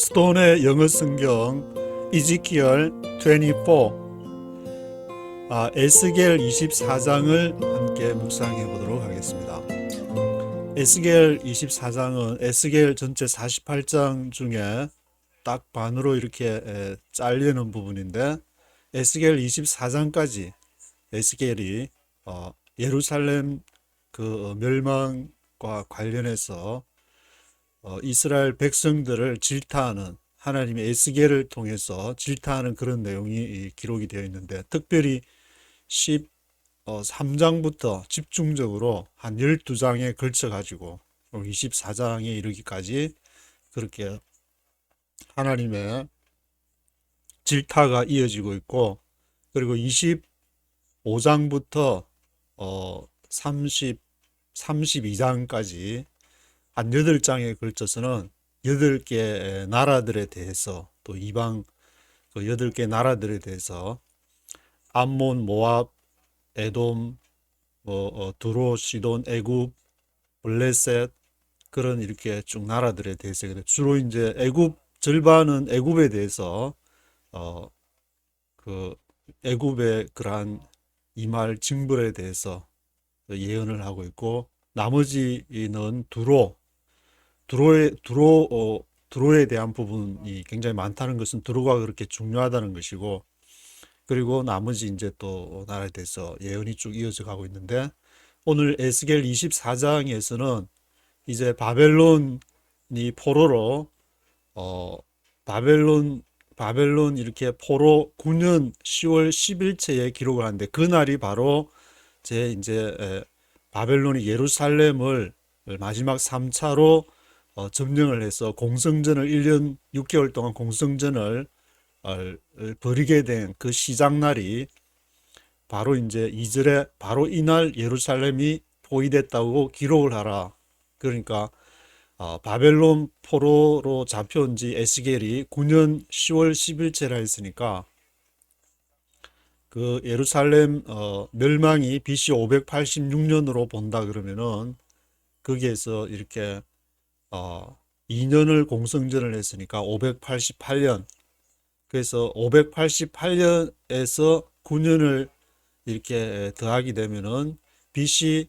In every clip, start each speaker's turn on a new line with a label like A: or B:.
A: 스톤의 영어 성경 이지키엘 24 에스겔 24장을 함께 묵상해 보도록 하겠습니다. 에스겔 24장은 에스겔 전체 48장 중에 딱 반으로 이렇게 잘리는 부분인데, 에스겔 24장까지 에스겔이 예루살렘 멸망과 관련해서 이스라엘 백성들을 질타하는, 하나님의 에스겔을 통해서 질타하는 그런 내용이 기록이 되어 있는데, 특별히 13장부터 집중적으로 한 12장에 걸쳐 가지고 24장에 이르기까지 그렇게 하나님의 질타가 이어지고 있고, 그리고 25장부터 32장까지 한 8장에 걸쳐서는 8개 나라들에 대해서, 또 이방 그 8개 나라들에 대해서 암몬, 모압, 에돔, 두로, 시돈, 애굽, 블레셋, 그런 이렇게 쭉 나라들에 대해서, 주로 이제 애굽 절반은 애굽에 대해서 어, 그 애굽의 그러한 이말 징벌에 대해서 예언을 하고 있고, 나머지는 두로에 대한 부분이 굉장히 많다는 것은 두로가 그렇게 중요하다는 것이고, 그리고 나머지 이제 또 나라에 대해서 예언이 쭉 이어져 가고 있는데, 오늘 에스겔 24장에서는 이제 바벨론이 포로로 어 바벨론 이렇게 포로 9년 10월 10일째에 기록을 하는데, 그날이 바로 제 이제 바벨론이 예루살렘을 마지막 3차로 점령을 해서 공성전을 1년 6개월 동안 공성전을 벌이게 된 그 시작날이 바로 이제 이절에 바로 이날 예루살렘이 포위됐다고 기록을 하라. 그러니까 바벨론 포로로 잡혀온 지 에스겔이 9년 10월 10일째라 했으니까, 그 예루살렘 멸망이 BC 586년으로 본다 그러면은, 거기에서 이렇게 2년을 공성전을 했으니까 588년. 그래서 588년에서 9년을 이렇게 더하게 되면은 BC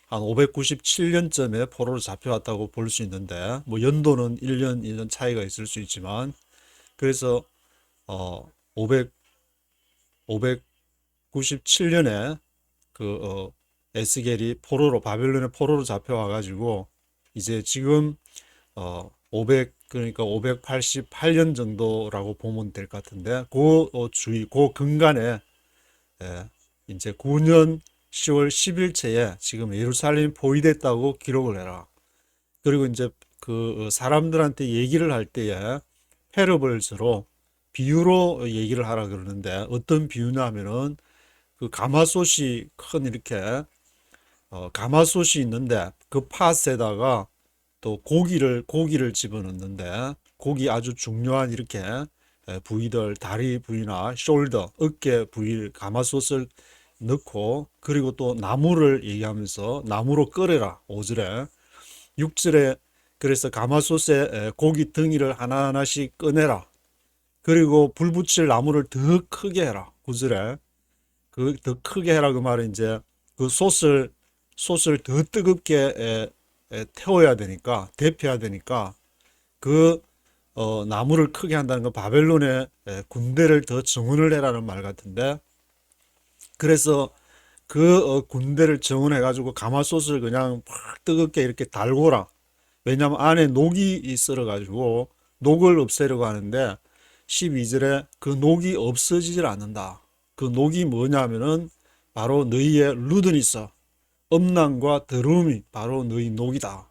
A: 한 597년쯤에 포로로 잡혀왔다고 볼 수 있는데, 뭐 연도는 1년 차이가 있을 수 있지만, 그래서 500 597년에 에스겔이 바벨론의 포로로 잡혀와 가지고, 이제 지금 500, 그러니까 588년 정도라고 보면 될 것 같은데, 그 근간에 이제 9년 10월 10일째에 지금 예루살렘이 포위됐다고 기록을 해라. 그리고 이제 그 사람들한테 얘기를 할 때에 패러블스로, 비유로 얘기를 하라 그러는데, 어떤 비유냐 하면은 그 가마솥이 큰 이렇게 가마솥이 있는데, 그 팥에다가 또 고기를 집어넣는데, 고기 아주 중요한 이렇게 부위들, 다리 부위나 숄더, 어깨 부위 가마솥을 넣고, 그리고 또 나무를 얘기하면서 나무로 끓여라 5절에. 6절에 그래서 가마솥에 고기 덩이를 하나하나씩 꺼내라. 그리고 불 붙일 나무를 더 크게 해라 9절에. 그 더 크게 해라 그 말은 이제 그 솥을 더 뜨겁게 태워야 되니까, 데펴야 되니까, 그 나무를 크게 한다는 건 바벨론의 군대를 더 증원을 해라는 말 같은데, 그래서 그 군대를 증원해 가지고 가마솥을 그냥 팍 뜨겁게 이렇게 달고라. 왜냐하면 안에 녹이 썰어 가지고 녹을 없애려고 하는데, 12절에 그 녹이 없어지질 않는다. 그 녹이 뭐냐면은 바로 너희의 루드니서, 음란과 더러움이 바로 너희 녹이다.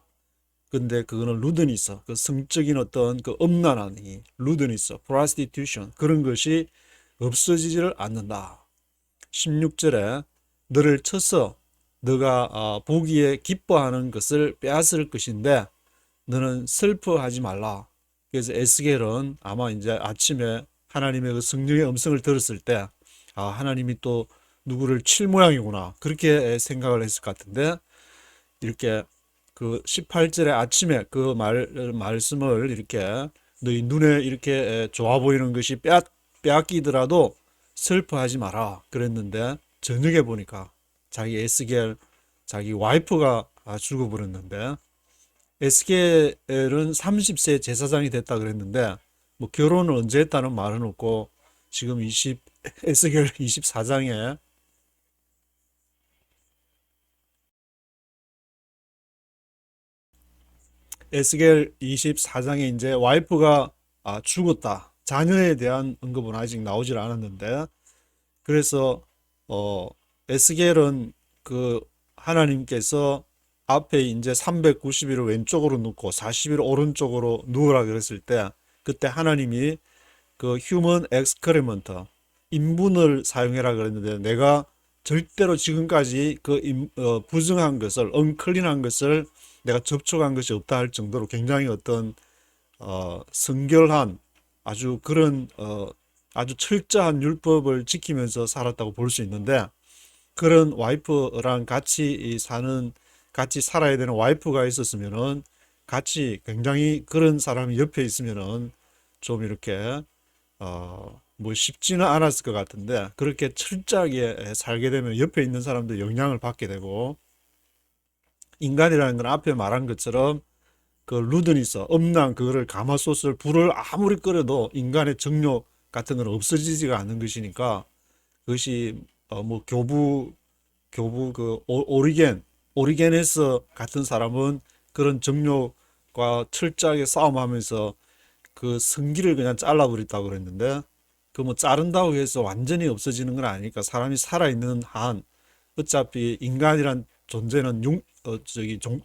A: 근데 그거는 루드니서, 그 성적인 어떤 그 음란한 이 루드니서, prostitution, 그런 것이 없어지지를 않는다. 16절에 너를 쳐서 너가 보기에 기뻐하는 것을 빼앗을 것인데 너는 슬퍼하지 말라. 그래서 에스겔은 아마 이제 아침에 하나님의 그 성령의 음성을 들었을 때, 하나님이 또 누구를 칠 모양이구나, 그렇게 생각을 했을 것 같은데, 이렇게 그 18절에 아침에 그 말씀을 이렇게 너희 눈에 이렇게 좋아 보이는 것이 빼앗기더라도 슬퍼하지 마라 그랬는데, 저녁에 보니까 자기 에스겔 자기 와이프가 죽어버렸는데, 에스겔은 30세 제사장이 됐다 그랬는데 뭐 결혼을 언제 했다는 말은 없고, 지금 에스겔 24장에 에스겔 24장에 이제 와이프가 죽었다. 자녀에 대한 언급은 아직 나오질 않았는데, 그래서 어 에스겔은 그 하나님께서 앞에 이제 390일을 왼쪽으로 눕고 40일 오른쪽으로 누우라 그랬을 때, 그때 하나님이 그 휴먼 엑스크리먼트, 인분을 사용해라 그랬는데, 내가 절대로 지금까지 그 부정한 것을, 언클린한 것을 내가 접촉한 것이 없다 할 정도로 굉장히 어떤 성결한, 아주 그런 아주 철저한 율법을 지키면서 살았다고 볼 수 있는데, 그런 와이프랑 같이 살아야 되는 와이프가 있었으면은, 같이 굉장히 그런 사람이 옆에 있으면은 좀 이렇게 뭐 쉽지는 않았을 것 같은데, 그렇게 철저하게 살게 되면 옆에 있는 사람도 영향을 받게 되고, 인간이라는 건 앞에 말한 것처럼 그 루드니스, 음란, 그거를 가마솥을 불을 아무리 끓여도 인간의 정욕 같은 건 없어지지가 않는 것이니까, 그것이 뭐 교부 그 오리게네스 같은 사람은 그런 정욕과 철저하게 싸움하면서 그 성기를 그냥 잘라버렸다고 그랬는데, 그 뭐 자른다고 해서 완전히 없어지는 건 아니니까, 사람이 살아있는 한 어차피 인간이란 존재는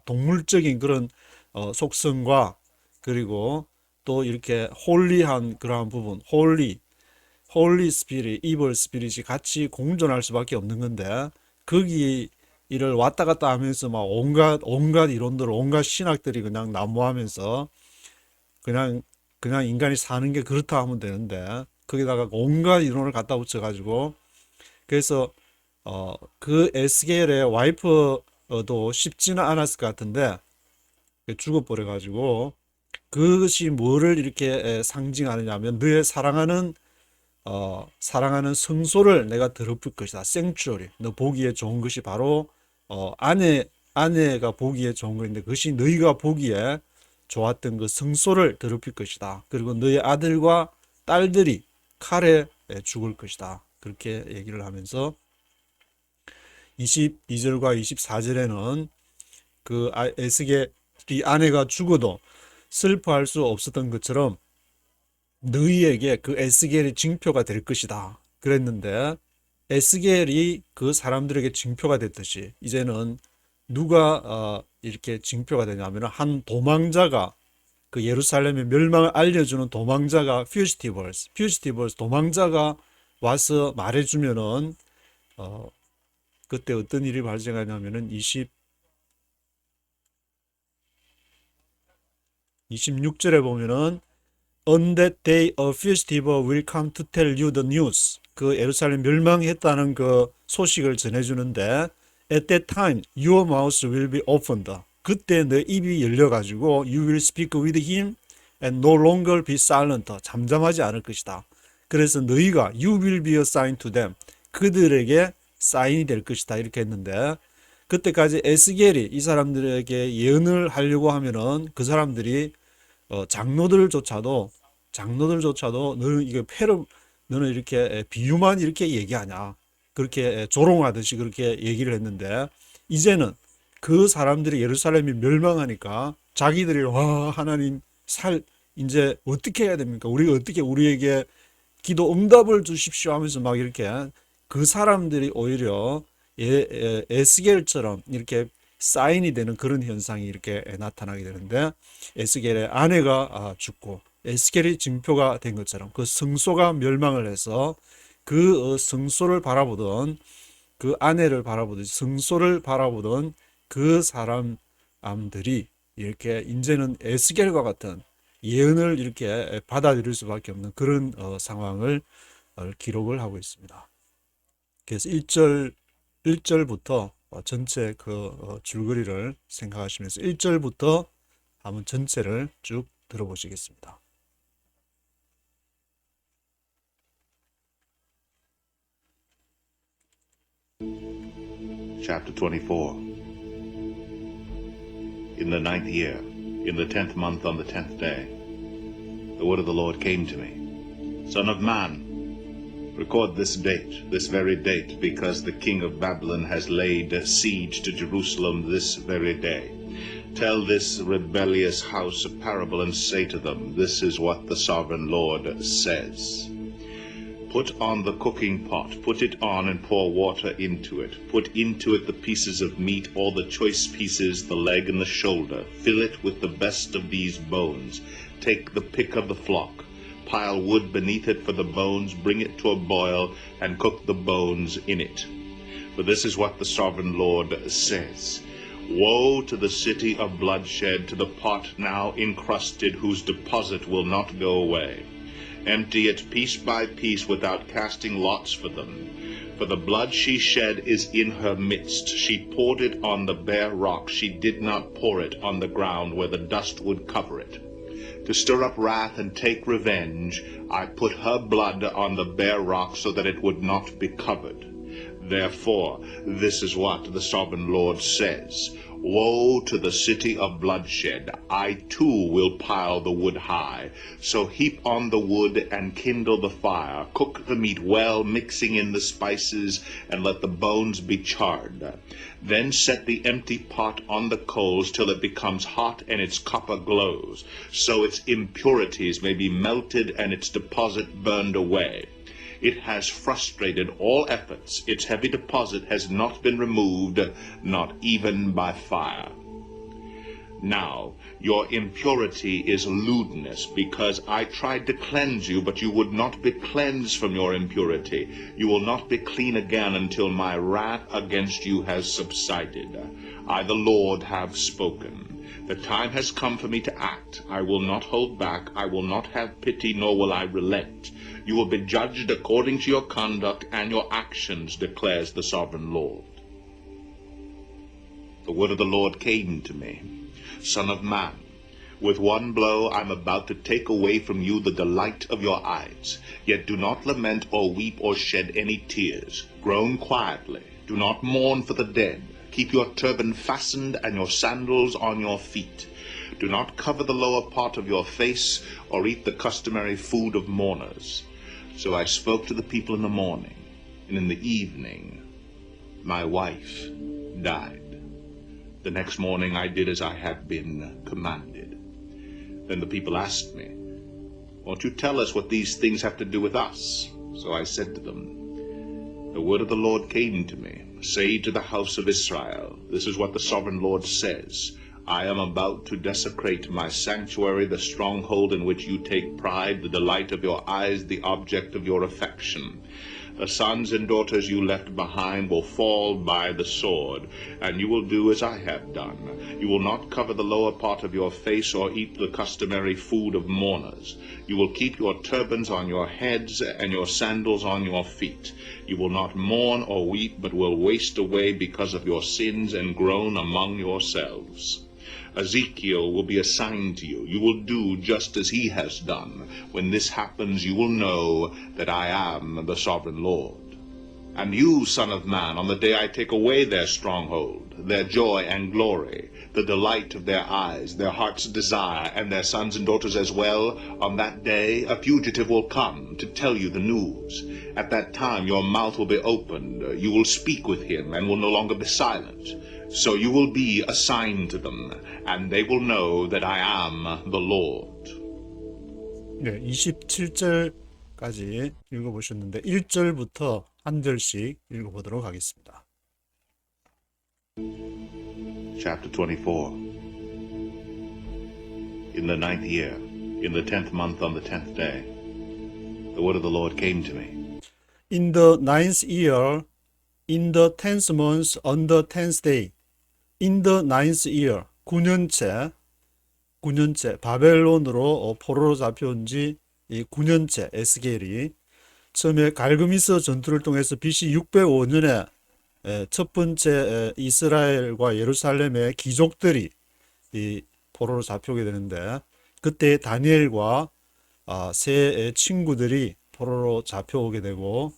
A: 동물적인 그런 속성과, 그리고 또 이렇게 홀리한 그러한 부분, 홀리 스피릿, 이블 스피릿이 같이 공존할 수밖에 없는 건데, 거기 이를 왔다 갔다 하면서 막 온갖 이론들, 온갖 신학들이 그냥 난무하면서 그냥 인간이 사는 게 그렇다 하면 되는데, 거기다가 온갖 이론을 갖다 붙여가지고, 그래서 그 에스겔의 와이프도 쉽지는 않았을 것 같은데 죽어버려가지고, 그것이 뭐를 이렇게 상징하느냐면, 너의 사랑하는 성소를 내가 더럽힐 것이다. 생츄어리. 너 보기에 좋은 것이 바로 아내가 보기에 좋은 것인데, 그것이 너희가 보기에 좋았던 그 성소를 더럽힐 것이다. 그리고 너희 아들과 딸들이 칼에 죽을 것이다. 그렇게 얘기를 하면서 22절과 24절에는 그 에스겔이 아내가 죽어도 슬퍼할 수 없었던 것처럼 너희에게 그 에스겔이 징표가 될 것이다 그랬는데, 에스겔이 그 사람들에게 징표가 됐듯이 이제는 누가 이렇게 징표가 되냐면, 한 도망자가, 그 예루살렘의 멸망을 알려주는 도망자가, 퓨지티벌스 도망자가 와서 말해주면은 그때 어떤 일이 발생하냐면은 26절에 보면은 On that day a fugitive will come to tell you the news. 그 예루살렘 멸망했다는 그 소식을 전해주는데, At that time your mouth will be opened. 그때 내 입이 열려가지고 You will speak with him and no longer be silent. 잠잠하지 않을 것이다. 그래서 너희가 You will be a sign to them. 그들에게 사인이 될 것이다 이렇게 했는데, 그때까지 에스겔이 이 사람들에게 예언을 하려고 하면은 그 사람들이 장로들조차도 너는 이게 너는 이렇게 비유만 이렇게 얘기하냐, 그렇게 조롱하듯이 그렇게 얘기를 했는데, 이제는 그 사람들이 예루살렘이 멸망하니까 자기들이 와 하나님 이제 어떻게 해야 됩니까? 우리가 어떻게 우리에게 기도 응답을 주십시오 하면서 막 이렇게, 그 사람들이 오히려 에스겔처럼 이렇게 사인이 되는 그런 현상이 이렇게 나타나게 되는데, 에스겔의 아내가 죽고 에스겔이 징표가 된 것처럼 그 성소가 멸망을 해서 그 성소를 바라보던, 그 아내를 바라보던, 성소를 바라보던 그 사람들이 이렇게 이제는 에스겔과 같은 예언을 이렇게 받아들일 수밖에 없는 그런 상황을 기록을 하고 있습니다. 그래서 1절부터 전체 그 줄거리를 생각하시면서 1절부터 한번 전체를 쭉 들어보시겠습니다.
B: Chapter 24. In the 9th year, in the 10th month on the 10th day, the word of the Lord came to me. Son of man, record this date, this very date, because the king of Babylon has laid siege to Jerusalem this very day. Tell this rebellious house a parable and say to them, this is what the sovereign Lord says. Put on the cooking pot, put it on and pour water into it. Put into it the pieces of meat, all the choice pieces, the leg and the shoulder. Fill it with the best of these bones. Take the pick of the flock. Pile wood beneath it for the bones, bring it to a boil, and cook the bones in it. For this is what the sovereign Lord says. Woe to the city of bloodshed, to the pot now encrusted, whose deposit will not go away. Empty it piece by piece without casting lots for them. For the blood she shed is in her midst. She poured it on the bare rock. She did not pour it on the ground where the dust would cover it. To stir up wrath and take revenge, I put her blood on the bare rock so that it would not be covered. Therefore, this is what the sovereign Lord says. Woe to the city of bloodshed! I too will pile the wood high. So heap on the wood and kindle the fire. Cook the meat well, mixing in the spices, and let the bones be charred. Then set the empty pot on the coals till it becomes hot and its copper glows, so its impurities may be melted and its deposit burned away. It has frustrated all efforts. Its heavy deposit has not been removed, not even by fire. Now, your impurity is lewdness, because I tried to cleanse you, but you would not be cleansed from your impurity. You will not be clean again until my wrath against you has subsided. I, the Lord, have spoken. The time has come for me to act. I will not hold back. I will not have pity, nor will I relent. You will be judged according to your conduct and your actions, declares the sovereign Lord. The word of the Lord came to me. Son of man, with one blow I am about to take away from you the delight of your eyes. Yet do not lament or weep or shed any tears. Groan quietly. Do not mourn for the dead. Keep your turban fastened and your sandals on your feet. Do not cover the lower part of your face or eat the customary food of mourners. So I spoke to the people in the morning, and in the evening my wife died. The next morning I did as I had been commanded. Then the people asked me, won't you tell us what these things have to do with us? So I said to them, the word of the Lord came to me. Say to the house of Israel, this is what the sovereign Lord says. I am about to desecrate my sanctuary, the stronghold in which you take pride, the delight of your eyes, the object of your affection. The sons and daughters you left behind will fall by the sword, and you will do as I have done. You will not cover the lower part of your face or eat the customary food of mourners. You will keep your turbans on your heads and your sandals on your feet. You will not mourn or weep, but will waste away because of your sins and groan among yourselves. Ezekiel will be assigned to you. You will do just as he has done. When this happens, you will know that I am the sovereign Lord. And you, son of man, on the day I take away their stronghold, their joy and glory, the delight of their eyes, their heart's desire, and their sons and daughters as well, on that day a fugitive will come to tell you the news. At that time your mouth will be opened. You will speak with him and will no longer be silent. So you will be assigned to them, and they will know that I am the Lord.
A: 네, 27절까지 읽어보셨는데 1절부터 한 절씩 읽어보도록 하겠습니다.
B: Chapter 24. In the 9th year, in the 10th month on the 10th day, the word of the Lord came to me.
A: In the 9th year, in the 10th month on the 10th day, in the 9th year, 9년째 바벨론으로 포로로 잡혀온 지 9년째 에스겔이 처음에 갈그미스 전투를 통해서 BC 605년에 첫 번째 이스라엘과 예루살렘의 귀족들이 이 포로로 잡혀오게 되는데 그때 다니엘과 세 친구들이 포로로 잡혀오게 되고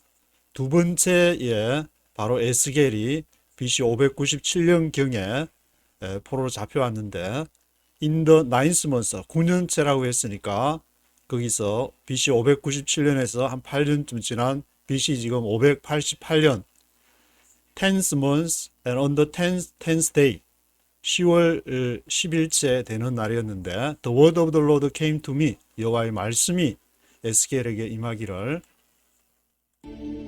A: 두 번째에 바로 에스겔이 BC 597년경에 포로로 잡혀왔는데 in the ninth month 9년째라고 했으니까 거기서 BC 597년에서 한 8년쯤 지난 BC 지금 588년 10th month and on the 10th day 10월 10일째 되는 날이었는데 The word of the Lord came to me 여호와의 말씀이 에스겔에게 임하기를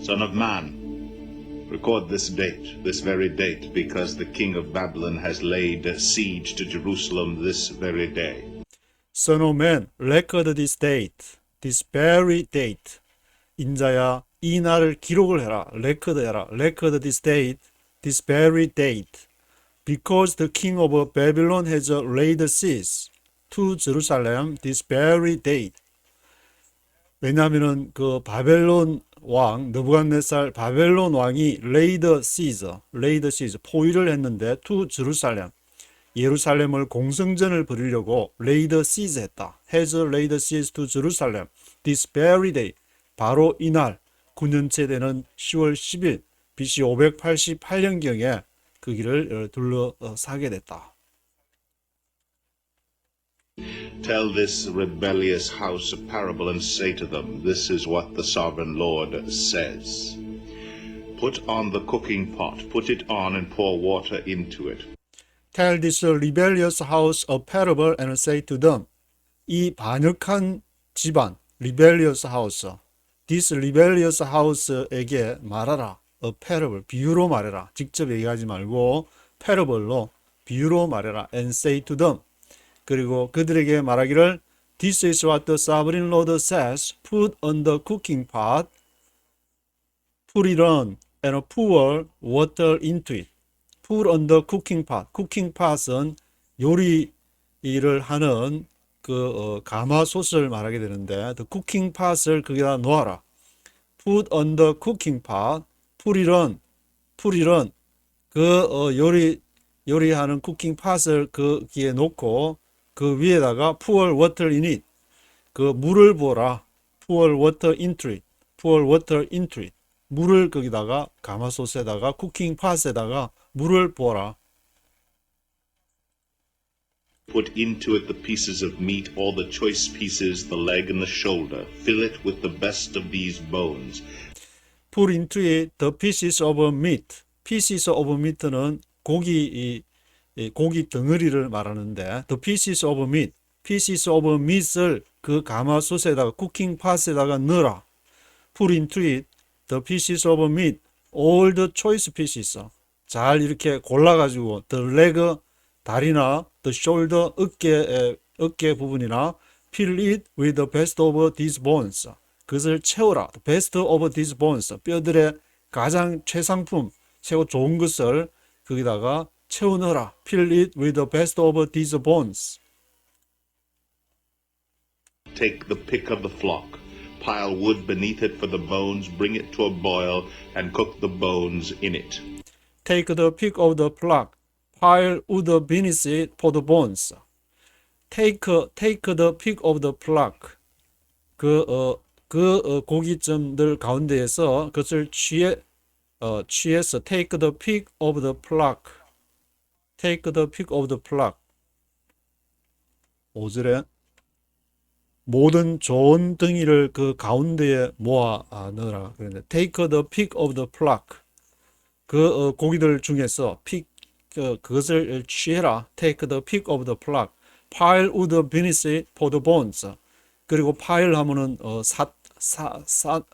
B: Son of man, record this date, this very date, because the king of Babylon has laid siege to Jerusalem this very day.
A: Son of man, record this date, this very date. 인자야, 이 날을 기록을 해라, 레코드해라, record this date, this very date. Because the king of Babylon has laid siege to Jerusalem this very date. 왜냐하면은 그 바벨론 왕 느부갓네살 바벨론 왕이 laid siege 포위를 했는데 to Jerusalem 예루살렘을 공성전을 벌이려고 laid siege 했다. has laid siege to Jerusalem this very day 바로 이날 9년째 되는 10월 10일 BC 588년경에 그 길을 둘러싸게 됐다.
B: Tell this rebellious house a parable and say to them, This is what the sovereign Lord says. Put on the cooking pot, put it on and pour water into it.
A: Tell this rebellious house a parable and say to them. 이 반역한 집안, rebellious house, this rebellious house에게 말하라. A parable, 비유로 말해라. 직접 얘기하지 말고 parable로 비유로 말해라. And say to them. 그리고 그들에게 말하기를 This is what the sovereign Lord says. Put on the cooking pot, put it on, and pour water into it. Put on the cooking pot. cooking pot은 요리를 하는 그 가마솥을 말하게 되는데 the cooking pot을 거기다 놓아라. Put on the cooking pot, put it on, 그 요리하는 cooking pot을 거기에 놓고 그 위에다가 pour water in it. 그 물을 부어라. pour water into it. pour water into it. 물을 거기다가 가마솥에다가 쿠킹 팟에다가 물을 부어라.
B: Put into it the pieces of meat, all the choice pieces, the leg and the shoulder. Fill it with the best of these bones.
A: Put into it the pieces of meat. pieces of meat는 고기 덩어리를 말하는데 the pieces of meat을 그 가마솥에다가 쿠킹 팟에다가 넣어라. Put into it the pieces of meat, all the choice pieces. 잘 이렇게 골라가지고 the leg, 다리나 the shoulder, 어깨 부분이나 fill it with the best of these bones. 그것을 채워라. The best of these bones. 뼈들의 가장 최상품, 최고 좋은 것을 거기다가 채워 넣어라. Fill it with the best of these bones.
B: Take the pick of the flock, pile wood beneath it for the bones, bring it to a boil, and cook the bones in it.
A: Take the pick of the flock, pile wood beneath it for the bones. Take the pick of the flock. 그 고깃점들 가운데에서 그것을 취해서 take the pick of the flock. Take the pick of the flock. 5절에 모든 좋은 덩이를 그 가운데에 모아 넣어라. 그런데 take the pick of the flock. 그 고기들 중에서 그것을 취해라. Take the pick of the flock. Pile wood beneath it for the bones. 그리고 pile 하면은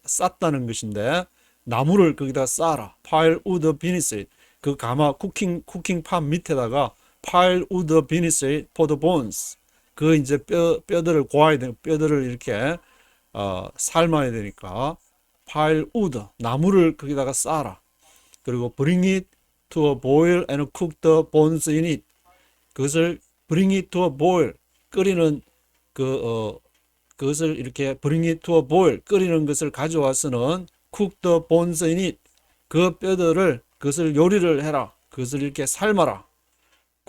A: 쌌다는 것인데 나무를 거기다 쌓아라. Pile wood beneath it. 그 가마 쿠킹판 밑에다가 pile wood beneath it for the bones. 그 이제 뼈들을 고아야 되는 뼈들을 이렇게 삶아야 되니까 pile wood 나무를 거기다가 쌓아라. 그리고 bring it to a boil and cook the bones in it. 그것을 bring it to a boil 끓이는 그것을 이렇게 bring it to a boil 끓이는 것을 가져와서는 cook the bones in it. 그 뼈들을 그것을 요리를 해라. 그것을 이렇게 삶아라.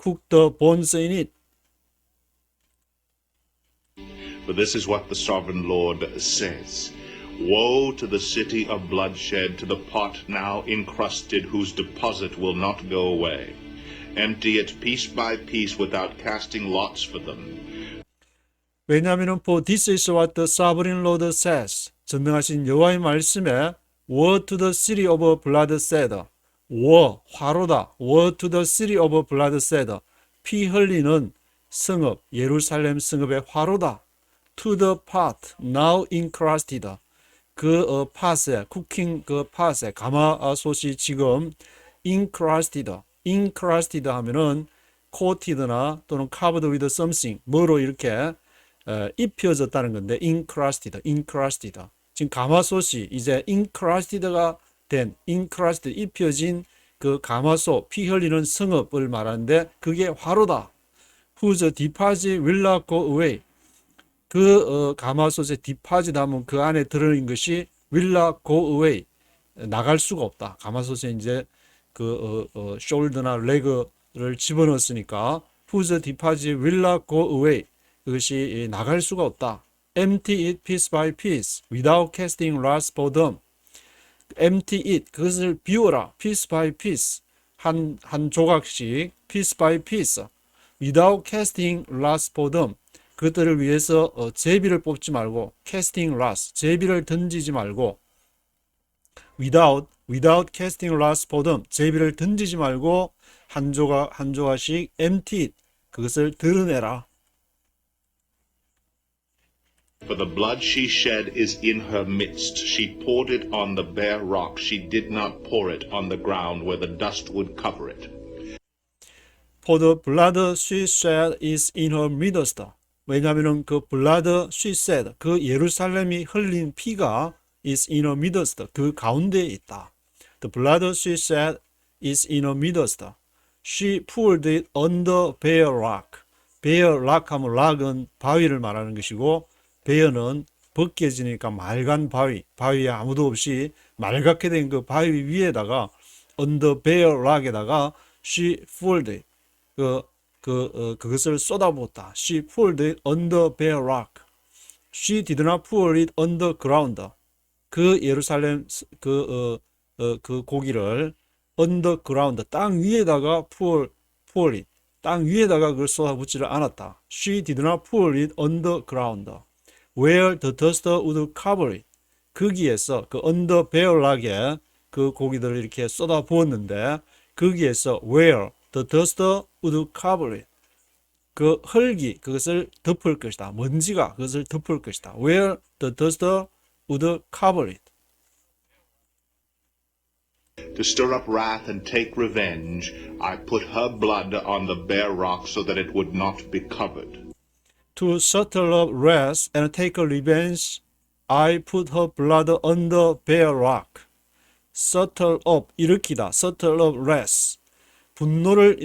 A: cook the bones in it.
B: For this is what the sovereign Lord says. Woe to the city of bloodshed, to the pot now encrusted, whose deposit will not go away. Empty it piece by piece without casting lots for them.
A: 왜냐하면 for this is what the sovereign Lord says. 전능하신 여호와의 말씀에 Woe to the city of bloodshed. Woe, 화로다. Woe to the city of bloodshed. 피 흘리는 성읍, 예루살렘 성읍의 화로다. To the pot, now encrusted. 그 팥에, 쿠킹 그 팥에, 가마솥이 지금 encrusted. encrusted 하면은 coated나 또는 covered with something, 뭐로 이렇게 입혀졌다는 건데, encrusted. 지금 가마솥이 이제 encrusted가 된, encrusted, 입혀진 그 가마솥, 피 흘리는 성읍을 말하는데, 그게 화로다. Whose deposit will not go away. 그 가마솥에 deposit 하면 그 안에 들어있는 것이 will not go away. 나갈 수가 없다. 가마솥에 이제 그 shoulder나 leg를 집어넣었으니까 whose deposit will not go away. 그것이 나갈 수가 없다. Empty it piece by piece without casting lots for them. Empty it, 그것을 비워라. piece by piece, 한 조각씩 piece by piece without casting lots for them. 그들을 위해서 제비를 뽑지 말고 casting lots, 제비를 던지지 말고 without casting lots for them, 제비를 던지지 말고 한 조각씩 empty it, 그것을 드러내라.
B: For the blood she shed is in her midst. She poured it on the bare rock. She did not pour it on the ground where the dust would cover it.
A: For the blood she shed is in her midst. 왜냐하면 그 blood she shed, 그 예루살렘이 흘린 피가 is in her midst, 그 가운데에 있다. The blood she shed is in her midst. She poured it on the bare rock. bare rock 하면 rock은 바위를 말하는 것이고, 베어는 벗겨지니까 맑은 바위에 아무도 없이 맑게 된 그 바위 위에다가 on the bare rock에다가 she poured it, 그것을 쏟아부었다. She poured it on the bare rock. She did not pour it on the ground. 그 예루살렘 그 고기를 on the ground, 땅 위에다가 pour it, 땅 위에다가 그걸 쏟아붓지를 않았다. She did not pour it on the ground. Where the dust would cover it. 거기에서 그 on the bare rock에 그 고기들을 이렇게 쏟아 부었는데, 거기에서 where the dust would cover it. 그 흙이 그것을 덮을 것이다. 먼지가 그것을 덮을 것이다. Where the dust would cover it.
B: To stir up wrath and take revenge, I put her blood on the bare rock so that it would not be covered.
A: To settle up wrath and take revenge, I put her blood on the bare rock. Settle up, 일으키다. Settle up wrath. 분노를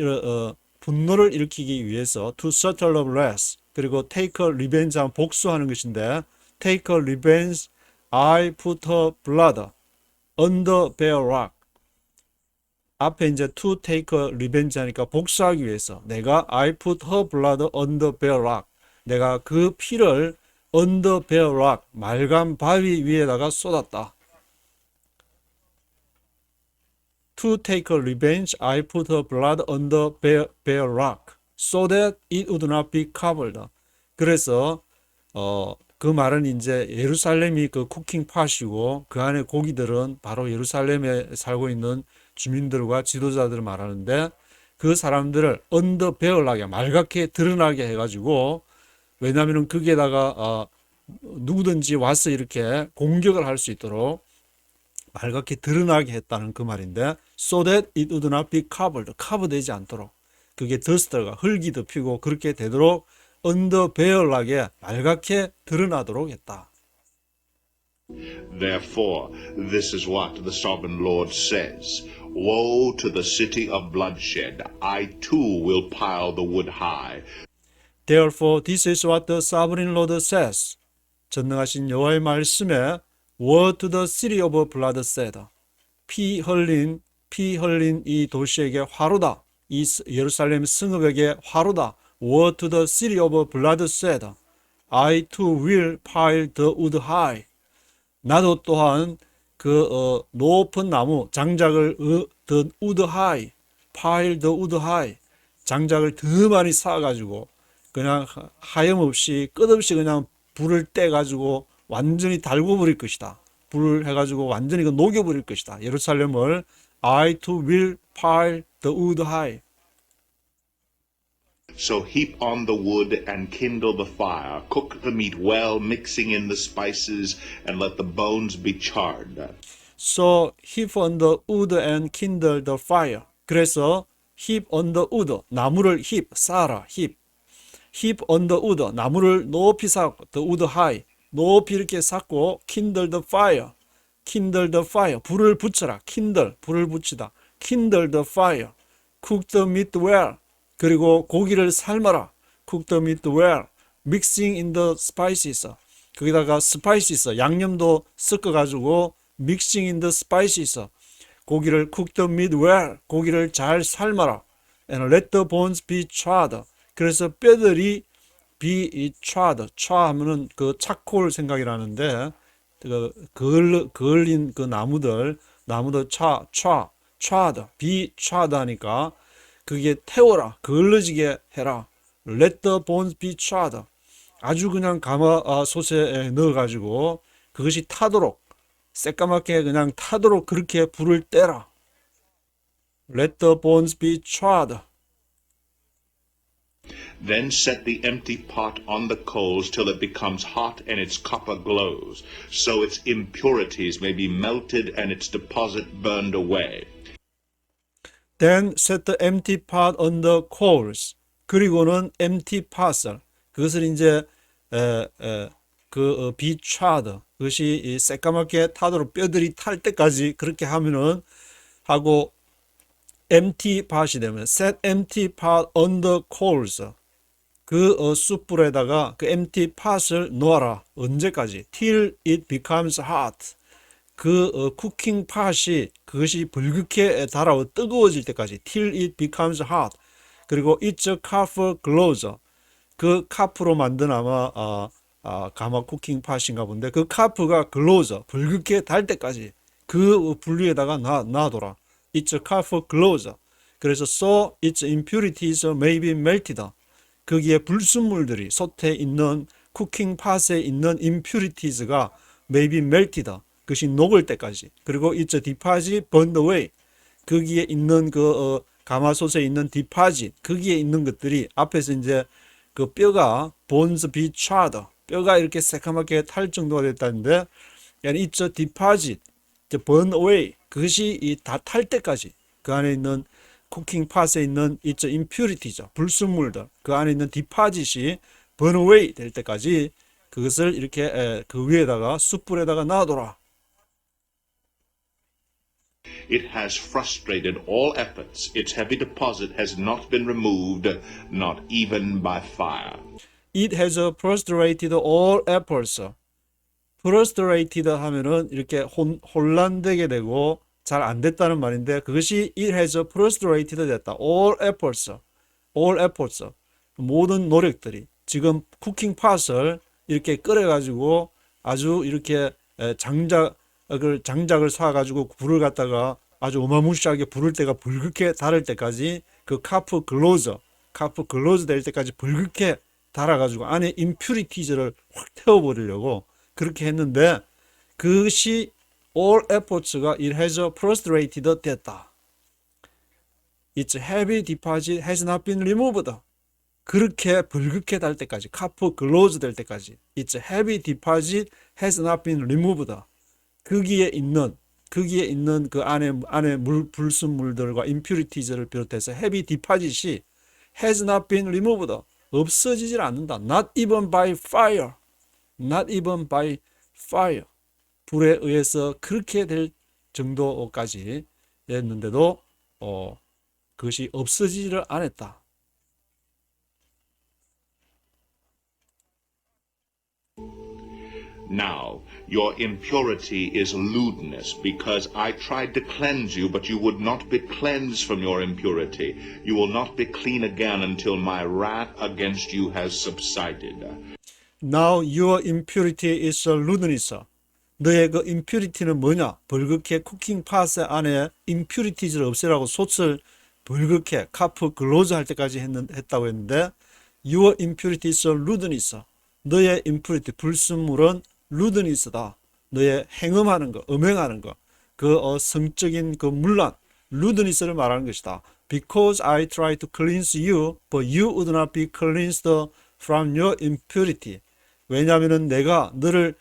A: 일으키기 위해서 to settle up wrath. 그리고 take revenge 하면 복수하는 것인데, take revenge, I put her blood on the bare rock. 앞에 이제 to take revenge 하니까 복수하기 위해서 내가 I put her blood on the bare rock. 내가 그 피를 on the bare rock, 맑은 바위 위에다가 쏟았다. To take revenge, I put her blood on the bare rock, so that it would not be covered. 그래서 그 말은 이제 예루살렘이 그 쿠킹 팟이고 그 안에 고기들은 바로 예루살렘에 살고 있는 주민들과 지도자들을 말하는데, 그 사람들을 on the bare rock에 맑게 드러나게 해가지고, 왜냐하면 거기에다가 누구든지 와서 이렇게 공격을 할 수 있도록 맑게 드러나게 했다는 그 말인데, so that it would not be covered, 커버되지 않도록, 그게 더스트가 흙이 덮이고 그렇게 되도록 on the bare rock에 맑게 드러나도록 했다.
B: Therefore, this is what the sovereign Lord says. Woe to the city of bloodshed. I too will pile the wood high.
A: Therefore, this is what the sovereign Lord says. 전능하신 여호와의 말씀에 Woe to the city of bloodshed. 피 흘린 이 도시에게 화로다. 이 예루살렘 성읍에게 화로다. Woe to the city of bloodshed. I too will pile the wood high. 나도 또한 높은 나무 장작을 the wood high, pile the wood high, 장작을 더 많이 쌓아가지고 그냥 하염없이 끝없이 그냥 불을 떼가지고 완전히 달궈 버릴 것이다. 불을 해가지고 완전히 녹여 버릴 것이다. 예루살렘을 I too will pile the wood high.
B: So heap on the wood and kindle the fire. Cook the meat well, mixing in the spices, and let the bones be charred.
A: So heap on the wood and kindle the fire. 그래서 heap on the wood, 나무를 heap, 쌓아라, heap. heap on the wood, 나무를 높이 쌓고, the wood high, 높이 이렇게 쌓고, kindle the fire, kindle the fire, 불을 붙여라, kindle, 불을 붙이다, kindle the fire, cook the meat well, 그리고 고기를 삶아라, cook the meat well, mixing in the spices, 거기다가 spices, 양념도 섞어가지고, mixing in the spices, 고기를 cook the meat well, 고기를 잘 삶아라, and let the bones be charred, 그래서 뼈들이 be charred, 하면은 그 차콜 생각이 나는데 그을린 그 나무들 charred, be charred 하니까 그게 태워라, 그을러지게 해라. let the bones be charred, 아주 그냥 가마솥에 넣어가지고 그것이 타도록 새까맣게 그냥 타도록 그렇게 불을 떼라. let the bones be charred.
B: Then set the empty pot on the coals till it becomes hot and its copper glows, so its impurities may be melted and its deposit burned away.
A: Then set the empty pot on the coals. 그리고는 empty pot을, 그것을 이제 be charred, 그것이 새까맣게 타도록 뼈들이 탈 때까지 그렇게 하면은 하고 empty pot이 되면 set empty pot on the coals, 그 숯불에다가 그 empty pot을 놓아라. 언제까지? till it becomes hot, 그 쿠킹 팟이 그것이 불긋게 달아오 뜨거워질 때까지 till it becomes hot. 그리고 it's a copper glows, 그 카프로 만든 아마 가마 쿠킹 팟인가 본데 그 카프가 glows, 불긋게 달 때까지 그 불 위에다가 놔둬라. it's a copper glows. 그래서 so its impurities may be melted, 거기에 불순물들이 솥에 있는 쿠킹 팟에 있는 impurities가 may be melted, 그것이 녹을 때까지. 그리고 it's a deposit burned away, 거기에 있는 그 가마솥에 있는 deposit, 거기에 있는 것들이 앞에서 이제 그 뼈가 bones be charred, 뼈가 이렇게 새까맣게 탈 정도가 됐다는데 it's a deposit burned away, 그것이 다 탈 때까지 그 안에 있는 쿠킹 팟에 있는 it's impurities, 불순물들, 그 안에 있는 deposit이 burn away 될 때까지 그것을 이렇게 그 위에다가 숯불에다가 놔둬라.
B: It has frustrated all efforts. Its heavy deposit has not been removed, not even by fire.
A: It has frustrated all efforts. frustrated 하면은 이렇게 혼란되게 되고 잘 안 됐다는 말인데 그것이 it has frustrated 됐다. all efforts. 모든 노력들이 지금 쿠킹 팟을 이렇게 끓여가지고 아주 이렇게 장작을 쏴가지고 불을 갖다가 아주 어마무시하게 부를 때가 불긋게 달을 때까지 그 카프 글로즈 될 때까지 불긋게 달아가지고 안에 impurities를 확 태워버리려고 그렇게 했는데 그것이 all efforts가 it has frustrated 됐다. Its heavy deposit has not been removed. 그렇게 불긋게 달 때까지 카프 글로즈 될 때까지 Its heavy deposit has not been removed. 거기에 있는 그 안에 불순물들과 impurities를 비롯해서 heavy deposit이 has not been removed, 없어지질 않는다. Not even by fire. 불에 의해서 그렇게 될 정도까지 했는데도 그것이 없어지지를 않았다.
B: Now, your impurity is lewdness, because I tried to cleanse you, but you would not be cleansed from your impurity. You will not be clean again until my wrath against you has subsided.
A: Now your impurity is lewdness. 너의 그 impurity는 뭐냐? 벌겋게 쿠킹 팟 안에 impurities를 없애라고 솥을 벌겋게 카프 글로즈 할 때까지 했다고 했는데 your impurity is rudeness. 너의 impurity 불순물은 rudeness다. 너의 행음하는 거, 음행하는 거, 그 성적인 그 문란, rudeness를 말하는 것이다. Because I try to cleanse you, but you would not be cleansed from your impurity. 왜냐하면은 내가 너를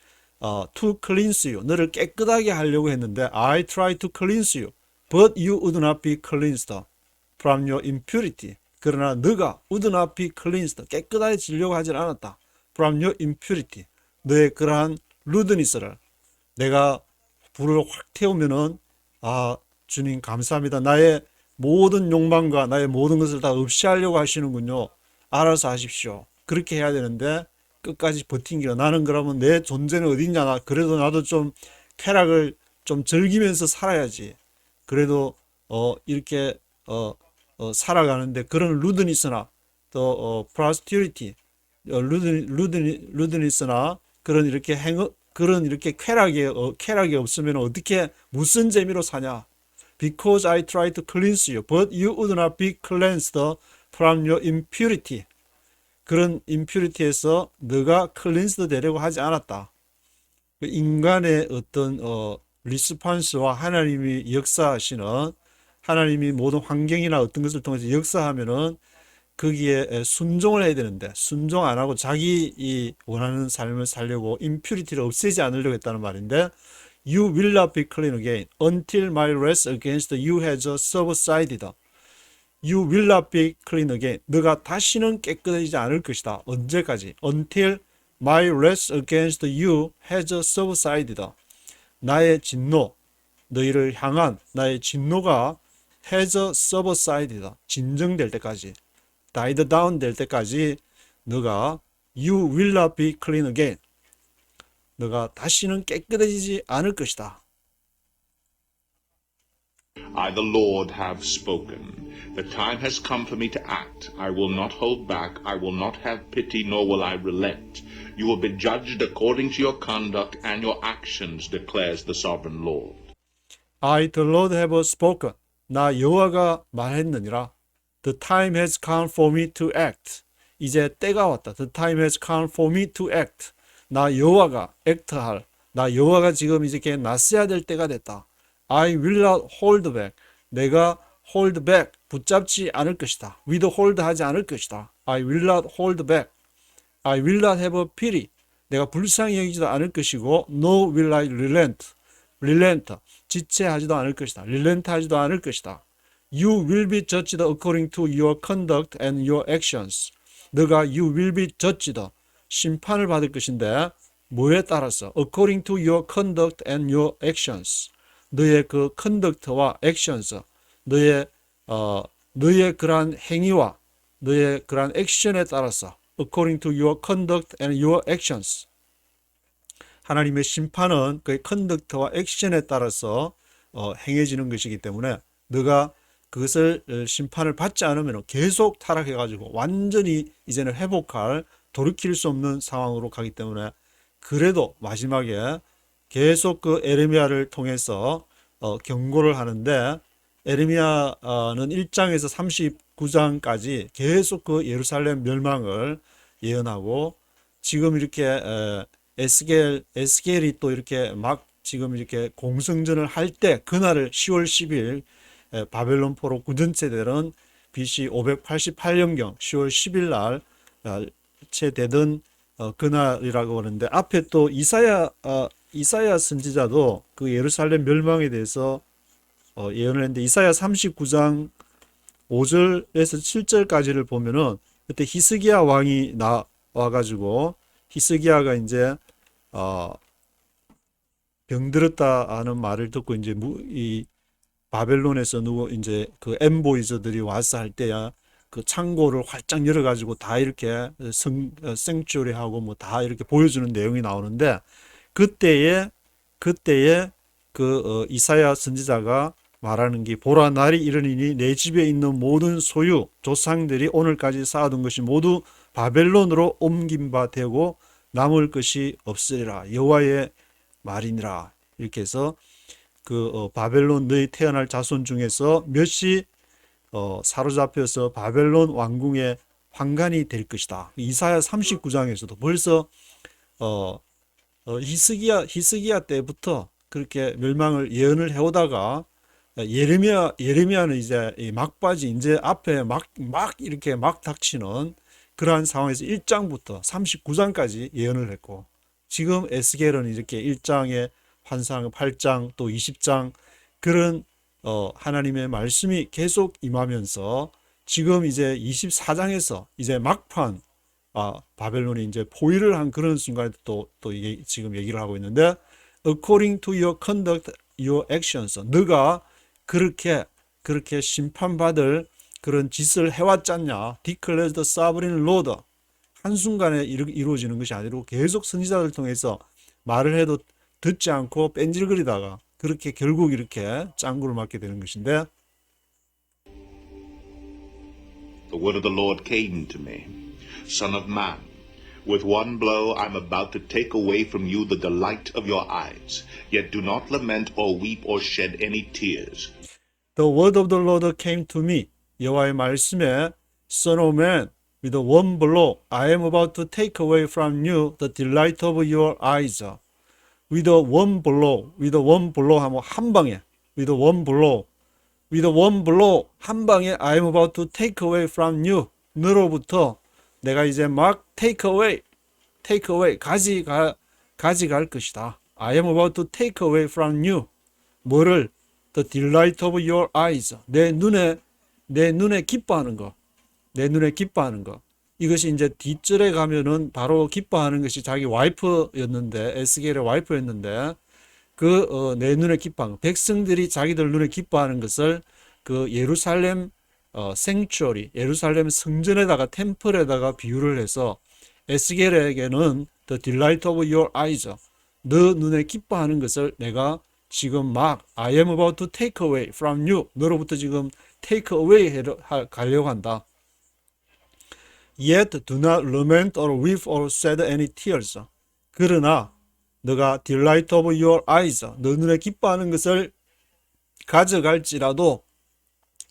A: to cleanse you, 너를 깨끗하게 하려고 했는데 I try to cleanse you, but you would not be cleansed from your impurity. 그러나 너가 would not be cleansed, 깨끗해지려고 하지 않았다. from your impurity. 너의 그러한 rudeness를 내가 불을 확 태우면은 주님 감사합니다. 나의 모든 욕망과 나의 모든 것을 다 없이 하려고 하시는군요. 알아서 하십시오. 그렇게 해야 되는데 끝까지 버틴겨. 나는 그러면 내 존재는 어딨냐. 그래도 나도 좀 쾌락을 좀 즐기면서 살아야지. 그래도 이렇게 살아가는데 그런 루드니스나 또 프라스티리티, 루드니스나 그런 이렇게 그런 이렇게 쾌락이 없으면 어떻게 무슨 재미로 사냐? Because I try to cleanse you, but you would not be cleansed from your impurity. 그런 impurity에서 너가 cleansed 되려고 하지 않았다. 인간의 어떤 리스폰스와 하나님이 역사하시는, 하나님이 모든 환경이나 어떤 것을 통해서 역사하면은 거기에 순종을 해야 되는데 순종 안 하고 자기 이 원하는 삶을 살려고 impurity를 없애지 않으려고 했다는 말인데 You will not be clean again until my wrath against you has subsided. You will not be clean again. 너가 다시는 깨끗해지지 않을 것이다. 언제까지? Until my wrath against you has subsided. 나의 진노, 너희를 향한 나의 진노가 has subsided. 진정될 때까지, died down 될 때까지 너가 you will not be clean again. 너가 다시는 깨끗해지지 않을 것이다.
B: I, the Lord, have spoken. The time has come for me to act. I will not hold back. I will not have pity, nor will I relent. You will be judged according to your conduct and your actions, declares the sovereign Lord.
A: I, the Lord, have spoken. 나 여호와가 말했느니라. The time has come for me to act. 이제 때가 왔다. The time has come for me to act. 나 여호와가 액트할. 나 여호와가 지금 이제 나서야 될 때가 됐다. I will not hold back. 내가 hold back, 붙잡지 않을 것이다. withhold 하지 않을 것이다. I will not hold back. I will not have pity. 내가 불쌍히 여기지도 않을 것이고 no will I relent. relent, 지체하지도 않을 것이다. relent 하지도 않을 것이다. You will be judged according to your conduct and your actions. 너가 you will be judged, 심판을 받을 것인데 뭐에 따라서? according to your conduct and your actions. 너의 그 conduct와 actions, 너의 그러한 행위와 너의 그러한 액션에 따라서 according to your conduct and your actions. 하나님의 심판은 그의 conduct와 action에 따라서 행해지는 것이기 때문에 너가 그것을 심판을 받지 않으면 계속 타락해가지고 완전히 이제는 회복할, 돌이킬 수 없는 상황으로 가기 때문에 그래도 마지막에 계속 그 에레미야를 통해서 경고를 하는데 에레미야는 1장에서 39장까지 계속 그 예루살렘 멸망을 예언하고 지금 이렇게 에스겔이 또 이렇게 막 지금 이렇게 공성전을 할 때 그날을 10월 10일 바벨론 포로 9년째 되는 BC 588년경 10월 10일 날 채되던 그날이라고 하는데 앞에 또 이사야 선지자도 그 예루살렘 멸망에 대해서 예언을 했는데 이사야 39장 5절에서 7절까지를 보면은 그때 히스기야 왕이 나와가지고 히스기야가 이제 병들었다 하는 말을 듣고 이제 이 바벨론에서 이제 그 엠보이저들이 와서 할 때야 그 창고를 활짝 열어가지고 다 이렇게 생츄리하고 뭐 다 이렇게 보여주는 내용이 나오는데 그때에 그 이사야 선지자가 말하는 게 보라 날이 이르니니 내 집에 있는 모든 소유 조상들이 오늘까지 쌓아둔 것이 모두 바벨론으로 옮긴 바 되고 남을 것이 없으리라. 여호와의 말이니라. 이렇게 해서 바벨론 너희 태어날 자손 중에서 몇이 사로잡혀서 바벨론 왕궁의 환관이 될 것이다. 이사야 39장에서도 벌써 히스기야 때부터 그렇게 멸망을 예언을 해오다가 예레미야는 이제 이 막바지 이제 앞에 막 이렇게 막 닥치는 그러한 상황에서 1장부터 39장까지 예언을 했고, 지금 에스겔은 이렇게 1장의 환상, 8장 또 20장 그런 하나님의 말씀이 계속 임하면서 지금 이제 24장에서 이제 막판 바벨론이 이제 포위를 한 그런 순간에 또 이게 지금 얘기를 하고 있는데, according to your conduct, your actions. 너가 그렇게 심판받을 그런 짓을 해왔잖냐. declares the sovereign Lord. 한순간에 이루어지는 것이 아니고 계속 선지자들 통해서 말을 해도 듣지 않고 뺀질거리다가 그렇게 결국 이렇게 짱구를 맞게 되는 것인데,
B: The word of the Lord came to me, Son of man, with one blow I'm about to take away from you the delight of your eyes, yet do not lament or weep or shed any tears.
A: The word of the Lord came to me. 여호와의 말씀에 Son of man, with one blow I am about to take away from you the delight of your eyes. With one blow 하면 한 방에, with one blow 한 방에 I am about to take away from you. 너로부터 내가 이제 막 take away 가져갈 것이다. I am about to take away from you. 뭐를? The delight of your eyes. 내 눈에 기뻐하는 거. 이것이 이제 뒷절에 가면은 바로 기뻐하는 것이 자기 와이프였는데, 에스겔의 와이프였는데, 내 눈에 기뻐하는 거. 백성들이 자기들 눈에 기뻐하는 것을 예루살렘 생추어리, 예루살렘 성전에다가 템플에다가 비유를 해서 에스겔에게는 the delight of your eyes, 너 눈에 기뻐하는 것을 내가 지금 막 I am about to take away from you, 너로부터 지금 take away 가려고 한다. Yet do not lament or weep or shed any tears. 그러나 너가 delight of your eyes, 너 눈에 기뻐하는 것을 가져갈지라도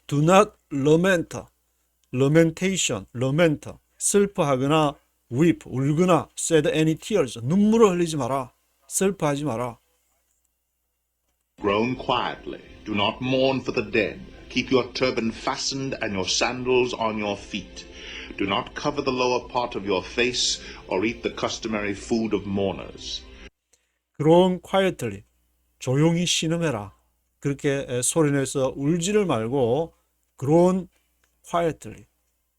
A: do not lament, 슬퍼하거나 weep, 울거나 shed any tears, 눈물을 흘리지 마라, 슬퍼하지 마라.
B: Groan quietly, do not mourn for the dead. Keep your turban fastened and your sandals on your feet. Do not cover the lower part of your face or eat the customary food of mourners.
A: Groan quietly, 조용히 신음해라. 그렇게 소리내서 울지를 말고 groan quietly,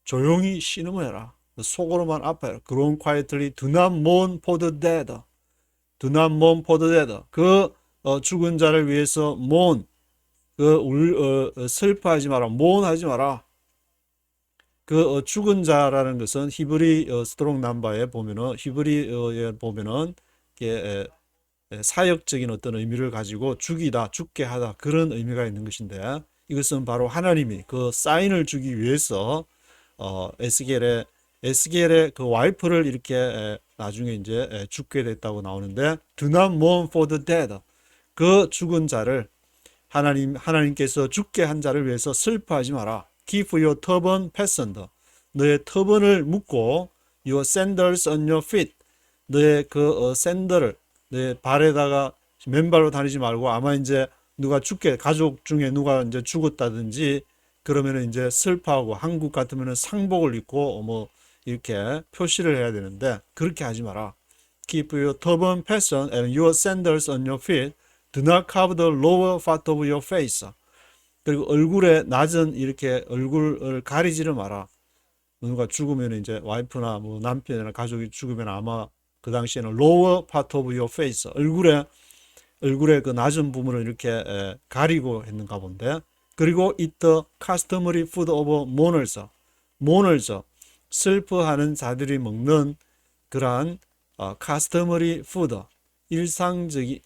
A: 조용히 신음해라. 속으로만 아파요. Groan quietly, do not mourn for the dead. 죽은 자를 위해서 mourn, 슬퍼하지 마라, mourn하지 마라. 죽은 자라는 것은 히브리 스트롱 남바에 보면은, 히브리에 보면은 사역적인 어떤 의미를 가지고 죽게 하다, 그런 의미가 있는 것인데, 이것은 바로 하나님이 그 사인을 주기 위해서 에스겔의 그 와이프를 이렇게 나중에 이제 죽게 됐다고 나오는데, do not mourn for the dead, 그 죽은 자를 하나님께서 죽게 한 자를 위해서 슬퍼하지 마라. Keep your turban fastened, 너의 터번을 묶고, your sandals on your feet, 너의 샌들을 내 발에다가 맨발로 다니지 말고, 아마 이제 가족 중에 누가 이제 죽었다든지 그러면은 이제 슬퍼하고, 한국 같으면은 상복을 입고 뭐 이렇게 표시를 해야 되는데, 그렇게 하지 마라. Keep your turban fastened and your sandals on your feet. Do not cover the lower part of your face. 그리고 얼굴에 낮은 이렇게 얼굴을 가리지를 마라. 누가 죽으면 이제 와이프나 뭐 남편이나 가족이 죽으면 아마 그 당시에는 lower part of your face, 얼굴에 그 낮은 부분을 이렇게 가리고 했는가 본데. 그리고 eat the customary food of mourners, 슬퍼하는 자들이 먹는 그러한 customary food, 일상적인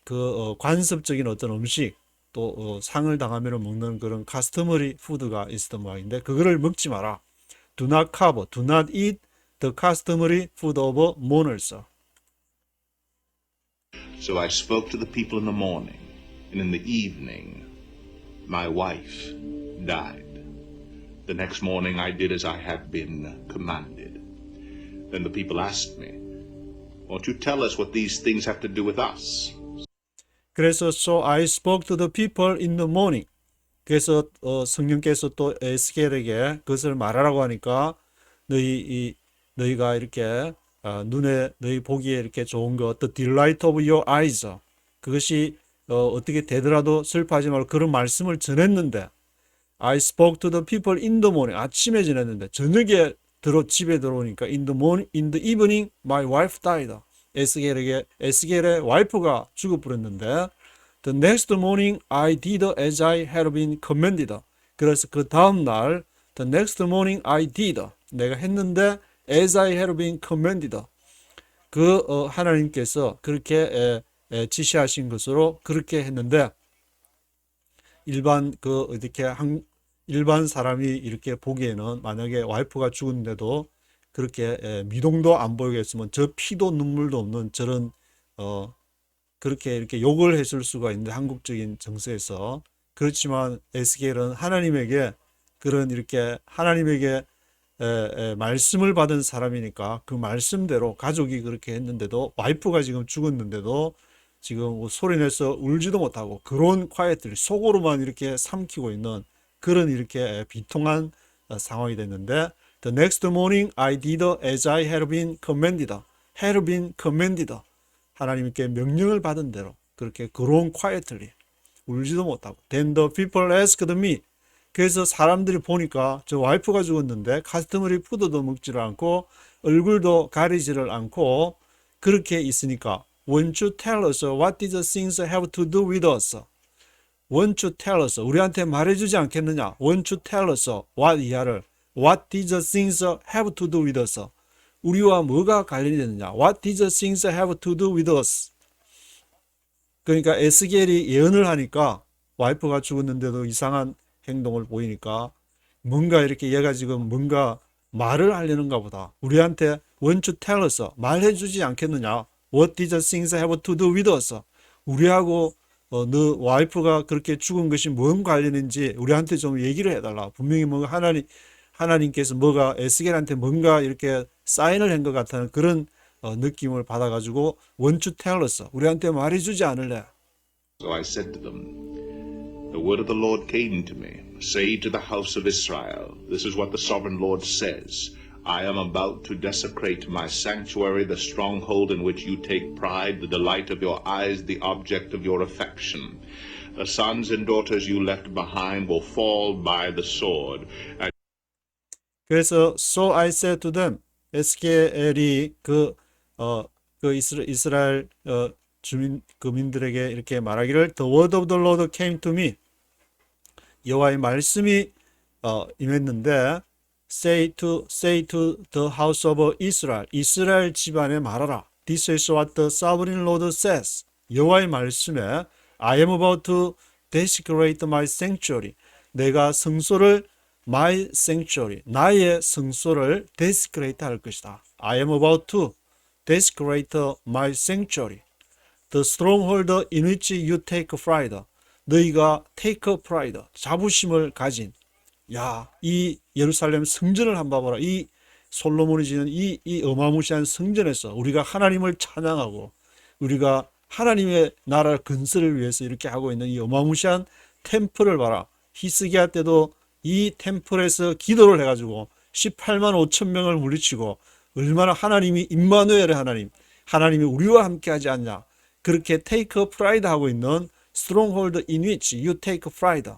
A: 관습적인 어떤 음식, 또 상을 당하면 먹는 그런 customary food가 있었던 모양인데, 그거를 먹지 마라. Do not eat the customary food of mourners.
B: So I spoke to the people in the morning, and in the evening, my wife died. The next morning I did as I had been commanded. Then the people asked me, won't you tell us what these things have to do with us?
A: 그래서 so I spoke to the people in the morning. 그래서 성령께서 또 에스겔에게 그것을 말하라고 하니까 너희가 이렇게 눈에 너희 보기에 이렇게 좋은 것, the delight of your eyes. 그것이 어떻게 되더라도 슬퍼하지 말고 그런 말씀을 전했는데 I spoke to the people in the morning. 아침에 전했는데 저녁에 집에 들어오니까 in the evening my wife died. 에스겔의 와이프가 죽어버렸는데 the next morning I did as I had been commanded. 그래서 그 다음 날 the next morning I did. 내가 했는데 as I had been commanded. 하나님께서 그렇게 지시하신 것으로 그렇게 했는데 일반 사람이 이렇게 보기에는 만약에 와이프가 죽었는데도 그렇게 미동도 안 보이겠으면 저 피도 눈물도 없는 저런 그렇게 이렇게 욕을 했을 수가 있는데 한국적인 정서에서 그렇지만 에스겔은 하나님에게 말씀을 받은 사람이니까 그 말씀대로 가족이 그렇게 했는데도 와이프가 지금 죽었는데도 지금 소리내서 울지도 못하고 그런 콰이트를 속으로만 이렇게 삼키고 있는 그런 이렇게 비통한 상황이 됐는데 the next morning I did as I had been commanded. had been commanded. 하나님께 명령을 받은 대로 그렇게 그런 quietly 울지도 못하고 then the people asked me. 그래서 사람들이 보니까 저 와이프가 죽었는데 가스터머리 푸드도 먹지를 않고 얼굴도 가리지를 않고 그렇게 있으니까 won't you tell us what these things have to do with us? won't you tell us? 우리한테 말해주지 않겠느냐? won't you tell us? what these things have to do with us? 우리와 뭐가 관련이 되느냐? what these things have to do with us? 그러니까 에스겔이 예언을 하니까 와이프가 죽었는데도 이상한 행동을 보이니까 뭔가 이렇게 얘가 지금 뭔가 말을 하려는가 보다. 우리한테 won't you tell us? 말해주지 않겠느냐? what these things have to do with us? 우리하고 너 와이프가 그렇게 죽은 것이 뭔 관련인지 우리한테 좀 얘기를 해달라. 분명히 뭔가 하나님께서 뭐가 에스겔한테 뭔가 이렇게 사인을 한 것 같다는 그런 느낌을 받아가지고 won't you tell us? 우리한테 말해주지 않을래?
B: So I said to them, the word of the Lord came to me. Say to the house of Israel, this is what the sovereign Lord says. I am about to desecrate my sanctuary, the stronghold in which you take pride, the delight of your eyes, the object of your affection. The sons and daughters you left behind will fall by the sword.
A: 그래서 so I said to them, 에스겔이 이스라엘 민들에게 이렇게 말하기를 the word of the Lord came to me. 여호와의 말씀이 임했는데 say to the house of Israel. 이스라엘 집안에 말하라. This is what the sovereign Lord says. 여호와의 말씀에 I am about to desecrate my sanctuary. 내가 성소를 my sanctuary. 나의 성소를 desecrate 할 것이다. I am about to desecrate my sanctuary. The stronghold in which you take pride. 너희가 take pride. 자부심을 가진. 야, 이 예루살렘 성전을 한번 봐라. 이 솔로몬이 지은 이 어마무시한 성전에서 우리가 하나님을 찬양하고 우리가 하나님의 나라 건설을 위해서 이렇게 하고 있는 이 어마무시한 템플을 봐라. 히스기야 때도 이 템플에서 기도를 해가지고 18만 5천 명을 물리치고 얼마나 하나님이 임마누엘의 하나님이 우리와 함께하지 않냐. 그렇게 take pride 하고 있는 stronghold in which you take pride.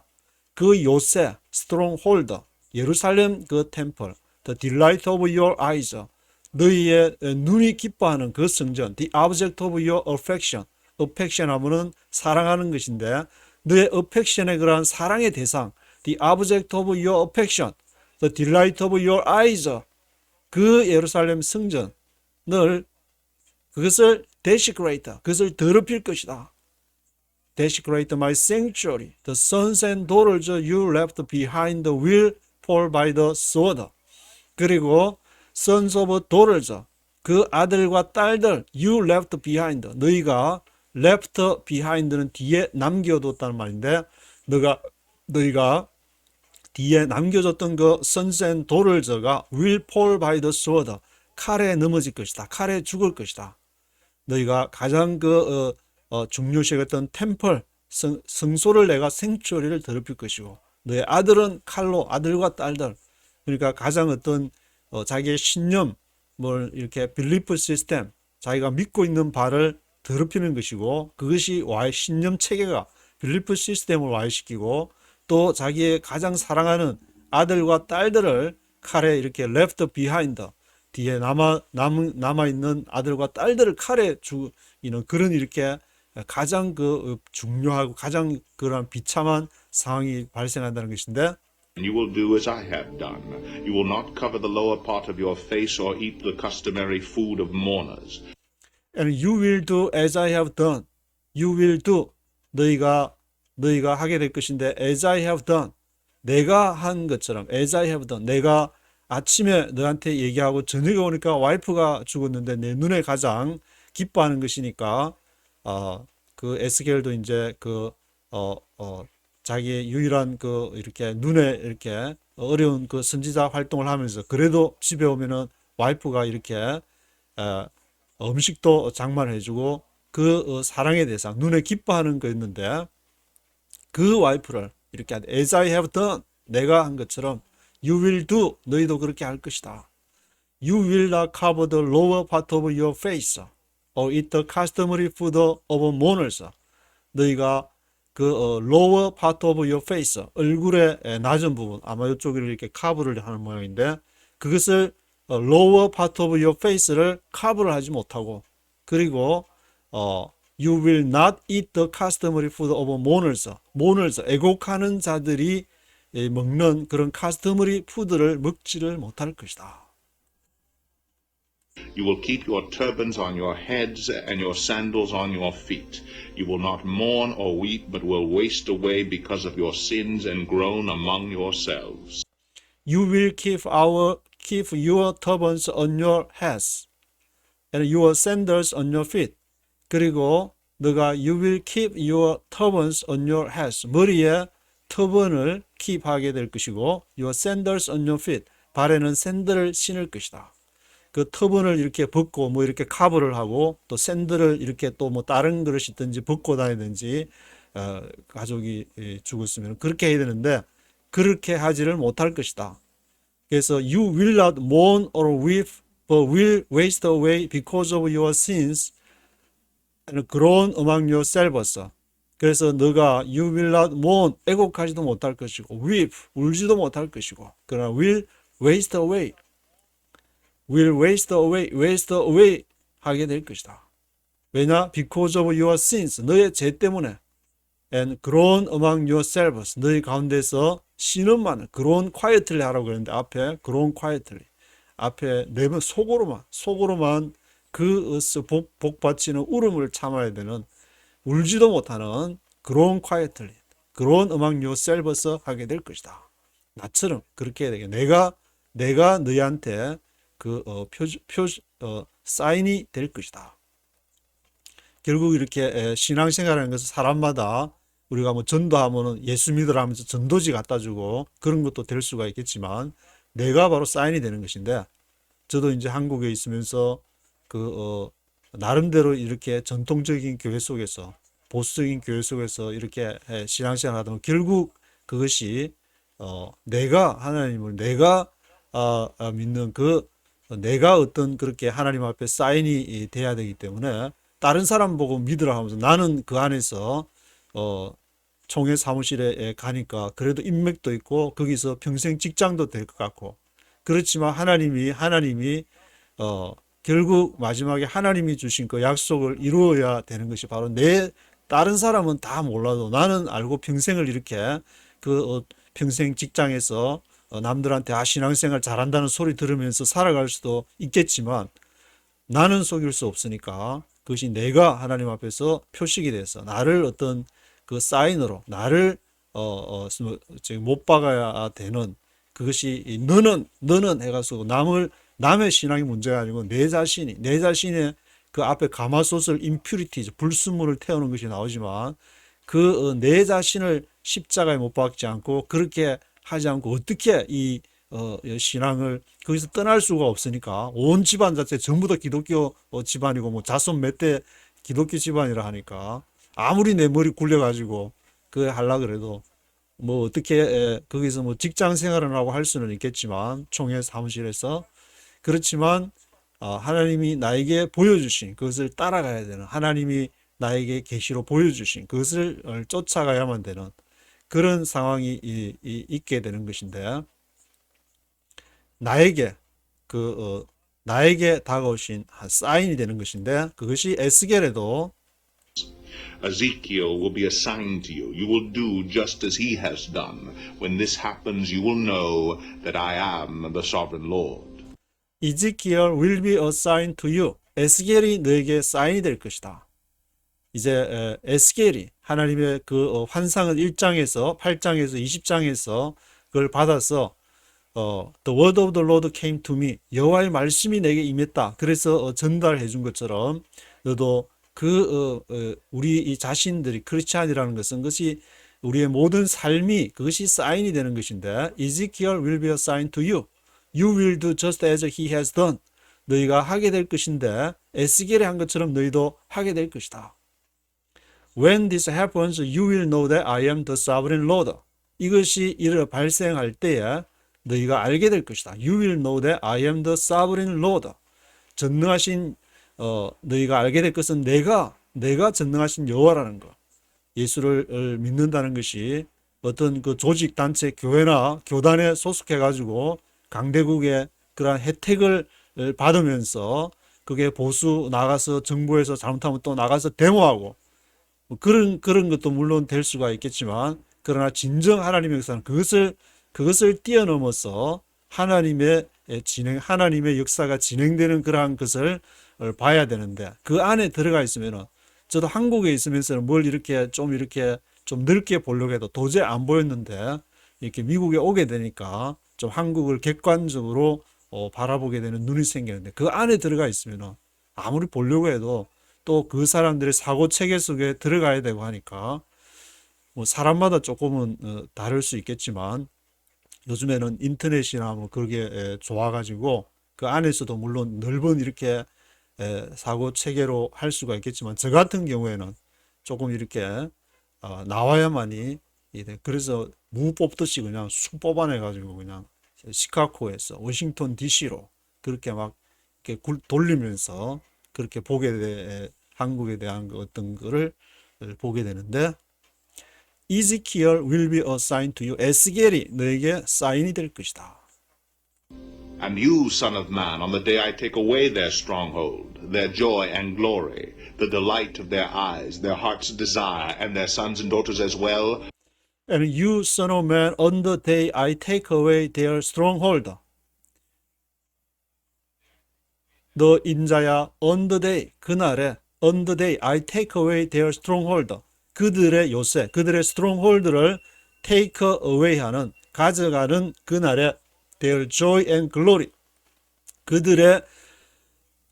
A: 그 요새 stronghold 예루살렘 그 템플 the delight of your eyes 너희의 눈이 기뻐하는 그 성전 the object of your affection affection 하면은 사랑하는 것인데 너의 affection의 그러한 사랑의 대상 the object of your affection the delight of your eyes 그 예루살렘 성전을 그것을 desecrate 그것을 더럽힐 것이다. Desecrate my sanctuary. The sons and daughters you left behind will fall by the sword. 그리고 sons of daughters 그 아들과 딸들 you left behind 너희가 left behind는 뒤에 남겨뒀다는 말인데 너희가 뒤에 남겨줬던 그 sons and daughters가 will fall by the sword 칼에 넘어질 것이다. 칼에 죽을 것이다. 너희가 가장 중요시 여겼던 템플 성소를 내가 생초리를 더럽힐 것이고 너희 아들은 칼로 아들과 딸들 그러니까 가장 어떤 자기의 신념 뭘 이렇게 빌리프 시스템 자기가 믿고 있는 바를 더럽히는 것이고 그것이 신념 체계가 빌리프 시스템을 와해시키고 또 자기의 가장 사랑하는 아들과 딸들을 칼에 이렇게 left behind 뒤에 남아있는 아들과 딸들을 칼에 죽이는 그런 이렇게 가장 중요하고 가장 그런 비참한 상황이 발생한다는 것인데
B: And you will do as I have done. You will not cover the lower part of your face or eat the customary food of mourners.
A: And you will do as I have done. You will do. 너희가 하게 될 것인데 as I have done. 내가 한 것처럼 as I have done. 내가 아침에 너한테 얘기하고 저녁에 오니까 와이프가 죽었는데 내 눈에 가장 기뻐하는 것이니까 그 에스겔도 이제 자기의 유일한 이렇게 눈에 이렇게 어려운 그 선지자 활동을 하면서 그래도 집에 오면은 와이프가 이렇게 음식도 장만해주고 그 사랑의 대상 눈에 기뻐하는 거였는데 그 와이프를 이렇게 as I have done 내가 한 것처럼 you will do 너희도 그렇게 할 것이다. You will not cover the lower part of your face or eat the customary food of mourners. 너희가 lower part of your face 얼굴의 낮은 부분 아마 이쪽을 이렇게 커버를 하는 모양인데 그것을 lower part of your face를 커버를 하지 못하고 그리고 you will not eat the customary food of mourners 애곡하는 자들이 먹는 그런 customary food를 먹지를 못할 것이다.
B: You will keep your turbans on your heads and your sandals on your feet. You will not mourn or weep, but will waste away because of your sins and groan among yourselves.
A: You will keep your turbans on your heads and your sandals on your feet. 그리고 너가 you will keep your turbans on your heads. 머리에 터번을 keep하게 될 것이고 your sandals on your feet. 발에는 샌들을 신을 것이다. 그 터번을 이렇게 벗고 뭐 이렇게 커버를 하고 또 샌들을 이렇게 또 뭐 다른 것이 있든지 벗고 다니든지 가족이 죽었으면 그렇게 해야 되는데 그렇게 하지를 못할 것이다. 그래서 you will not mourn or weep but will waste away because of your sins and groan among yourselves. 그래서 너가 you will not mourn 애곡하지도 못할 것이고 weep 울지도 못할 것이고 그러나 will waste away 하게 될 것이다. 왜냐? Because of your sins, 너의 죄 때문에 and groan among yourselves, 너희 가운데서 신음만 groan quietly 하라고 그랬는데 앞에 groan quietly 앞에 내면 속으로만 그 복받치는 울음을 참아야 되는 울지도 못하는 groan quietly, groan among yourselves 하게 될 것이다. 나처럼 그렇게 해야 되겠다. 내가 너희한테 사인이 될 것이다. 결국 이렇게 신앙생활하는 것은 사람마다 우리가 뭐 전도하면은 예수 믿으라 하면서 전도지 갖다 주고 그런 것도 될 수가 있겠지만 내가 바로 사인이 되는 것인데 저도 이제 한국에 있으면서 나름대로 이렇게 전통적인 교회 속에서 보수적인 교회 속에서 이렇게 신앙생활 하다 보면 결국 그것이 내가 하나님을 내가 믿는 내가 어떤 그렇게 하나님 앞에 사인이 돼야 되기 때문에 다른 사람 보고 믿으라 하면서 나는 그 안에서 총회 사무실에 가니까 그래도 인맥도 있고 거기서 평생 직장도 될 것 같고 그렇지만 하나님이 결국 마지막에 하나님이 주신 그 약속을 이루어야 되는 것이 바로 다른 사람은 다 몰라도 나는 알고 평생을 이렇게 평생 직장에서 남들한테 신앙생활 잘한다는 소리 들으면서 살아갈 수도 있겠지만 나는 속일 수 없으니까 그것이 내가 하나님 앞에서 표식이 돼서 나를 어떤 그 사인으로 나를 못 박아야 되는 그것이 너는 해가지고 남을 남의 신앙이 문제가 아니고 내 자신의 그 앞에 가마솥을 impurity, 불순물을 태우는 것이 나오지만 그 내 자신을 십자가에 못 박지 않고 그렇게 하지 않고 어떻게 이 신앙을 거기서 떠날 수가 없으니까 온 집안 자체 전부 다 기독교 집안이고 뭐 자손 몇 대 기독교 집안이라 하니까 아무리 내 머리 굴려가지고 그 하려 그래도 뭐 어떻게 거기서 뭐 직장 생활을 하고 할 수는 있겠지만 총회 사무실에서 그렇지만 하나님이 나에게 보여주신 그것을 따라가야 되는 하나님이 나에게 계시로 보여주신 그것을 쫓아가야만 되는 그런 상황이 있게 되는 것인데 나에게 나에게 다가오신 사인이 되는 것인데 그것이 에스겔에도
B: Ezekiel will be a sign to you. You will do just as he has done. When this happens, you will know that I am the sovereign Lord.
A: Ezekiel will be a sign to you. 에스겔이 너에게 사인이 될 것이다. 이제 에스겔이 하나님의 그 환상을 1장에서 8장에서 20장에서 그걸 받아서 The word of the Lord came to me. 여호와의 말씀이 내게 임했다. 그래서 전달해 준 것처럼 너도 우리 이 자신들이 크리스찬이라는 것은 그것이 우리의 모든 삶이 그것이 사인이 되는 것인데 Ezekiel will be a sign to you. You will do just as he has done. 너희가 하게 될 것인데 에스겔이 한 것처럼 너희도 하게 될 것이다. When this happens, you will know that I am the sovereign Lord. 이것이 발생할 때에 너희가 알게 될 것이다. You will know that I am the sovereign Lord. 전능하신 너희가 알게 될 것은 내가 전능하신 여호와라는 것. 예수를 믿는다는 것이 어떤 그 조직 단체 교회나 교단에 소속해 가지고 강대국의 그러한 혜택을 받으면서 그게 보수 나가서 정부에서 잘못하면 또 나가서 데모하고 뭐 그런 것도 물론 될 수가 있겠지만 그러나 진정 하나님의 역사는 그것을 뛰어넘어서 하나님의 역사가 진행되는 그러한 것을 봐야 되는데 그 안에 들어가 있으면은 저도 한국에 있으면서는 뭘 이렇게 좀 넓게 보려고 해도 도저히 안 보였는데 이렇게 미국에 오게 되니까 좀 한국을 객관적으로 바라보게 되는 눈이 생기는데 그 안에 들어가 있으면은 아무리 보려고 해도 또 그 사람들의 사고 체계 속에 들어가야 되고 하니까 뭐 사람마다 조금은 다를 수 있겠지만 요즘에는 인터넷이나 뭐 그게 좋아가지고 그 안에서도 물론 넓은 이렇게 사고 체계로 할 수가 있겠지만 저 같은 경우에는 조금 이렇게 나와야만이 그래서 무 뽑듯이 그냥 쑥 뽑아내가지고 그냥 시카고에서 워싱턴 DC로 그렇게 막 이렇게 돌리면서 그렇게 한국에 대한 어떤 거를 보게 되는데 Ezekiel will be a sign to you. 에스겔이 너에게 사인이 될 것이다.
B: And you, son of man, on the day I take away their stronghold, their joy and glory, the delight of their eyes, their heart's desire, and their sons and daughters as well.
A: And you, son of man, on the day I take away their stronghold. 너 인자야, on the day, 그날에, on the day I take away their stronghold. 그들의 요새, 그들의 stronghold를 take away 하는, 가져가는 그날에 their joy and glory.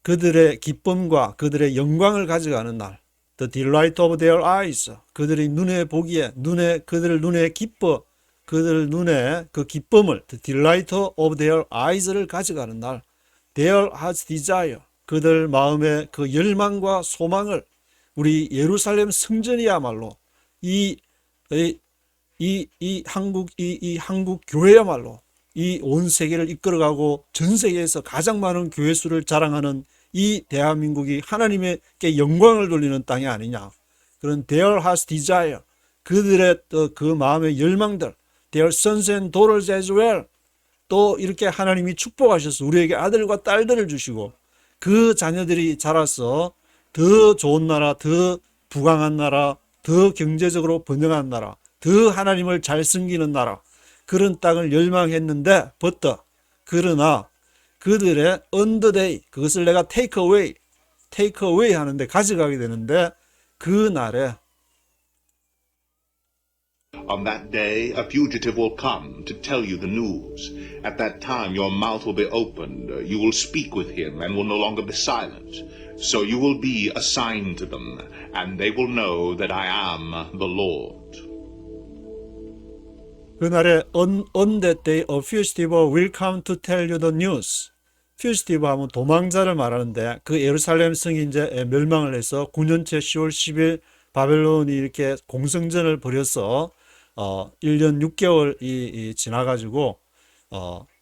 A: 그들의 기쁨과 그들의 영광을 가져가는 날. The delight of their eyes. 그들의 눈에 보기에, 그들 눈에 기뻐, 그들 눈에 그 기쁨을, the delight of their eyes를 가져가는 날. Their heart's desire. 그들 마음의 그 열망과 소망을 우리 예루살렘 성전이야말로 이 한국 교회야말로 이 온 세계를 이끌어가고 전 세계에서 가장 많은 교회 수를 자랑하는 이 대한민국이 하나님께 영광을 돌리는 땅이 아니냐. 그런 their heart's desire. 그들의 그 마음의 열망들. Their sons and daughters as well. 또 이렇게 하나님이 축복하셔서 우리에게 아들과 딸들을 주시고 그 자녀들이 자라서 더 좋은 나라, 더 부강한 나라, 더 경제적으로 번영한 나라, 더 하나님을 잘 섬기는 나라, 그런 땅을 열망했는데 그러나 그들의 on the day, 그것을 내가 take away 하는데 가져가게 되는데 그 날에
B: On that day, a fugitive will come to tell you the news. At that time, your mouth will be opened. You will speak with him and will no longer be silent. So you will be a sign to them, and they will know that I am the Lord.
A: 그날에 on that day a fugitive will come to tell you the news. fugitive 하면 도망자를 말하는데 그 예루살렘 성이 이제 멸망을 해서 9년째 10월 10일 바벨론이 이렇게 공성전을 벌여서 1년 6개월이 지나가지고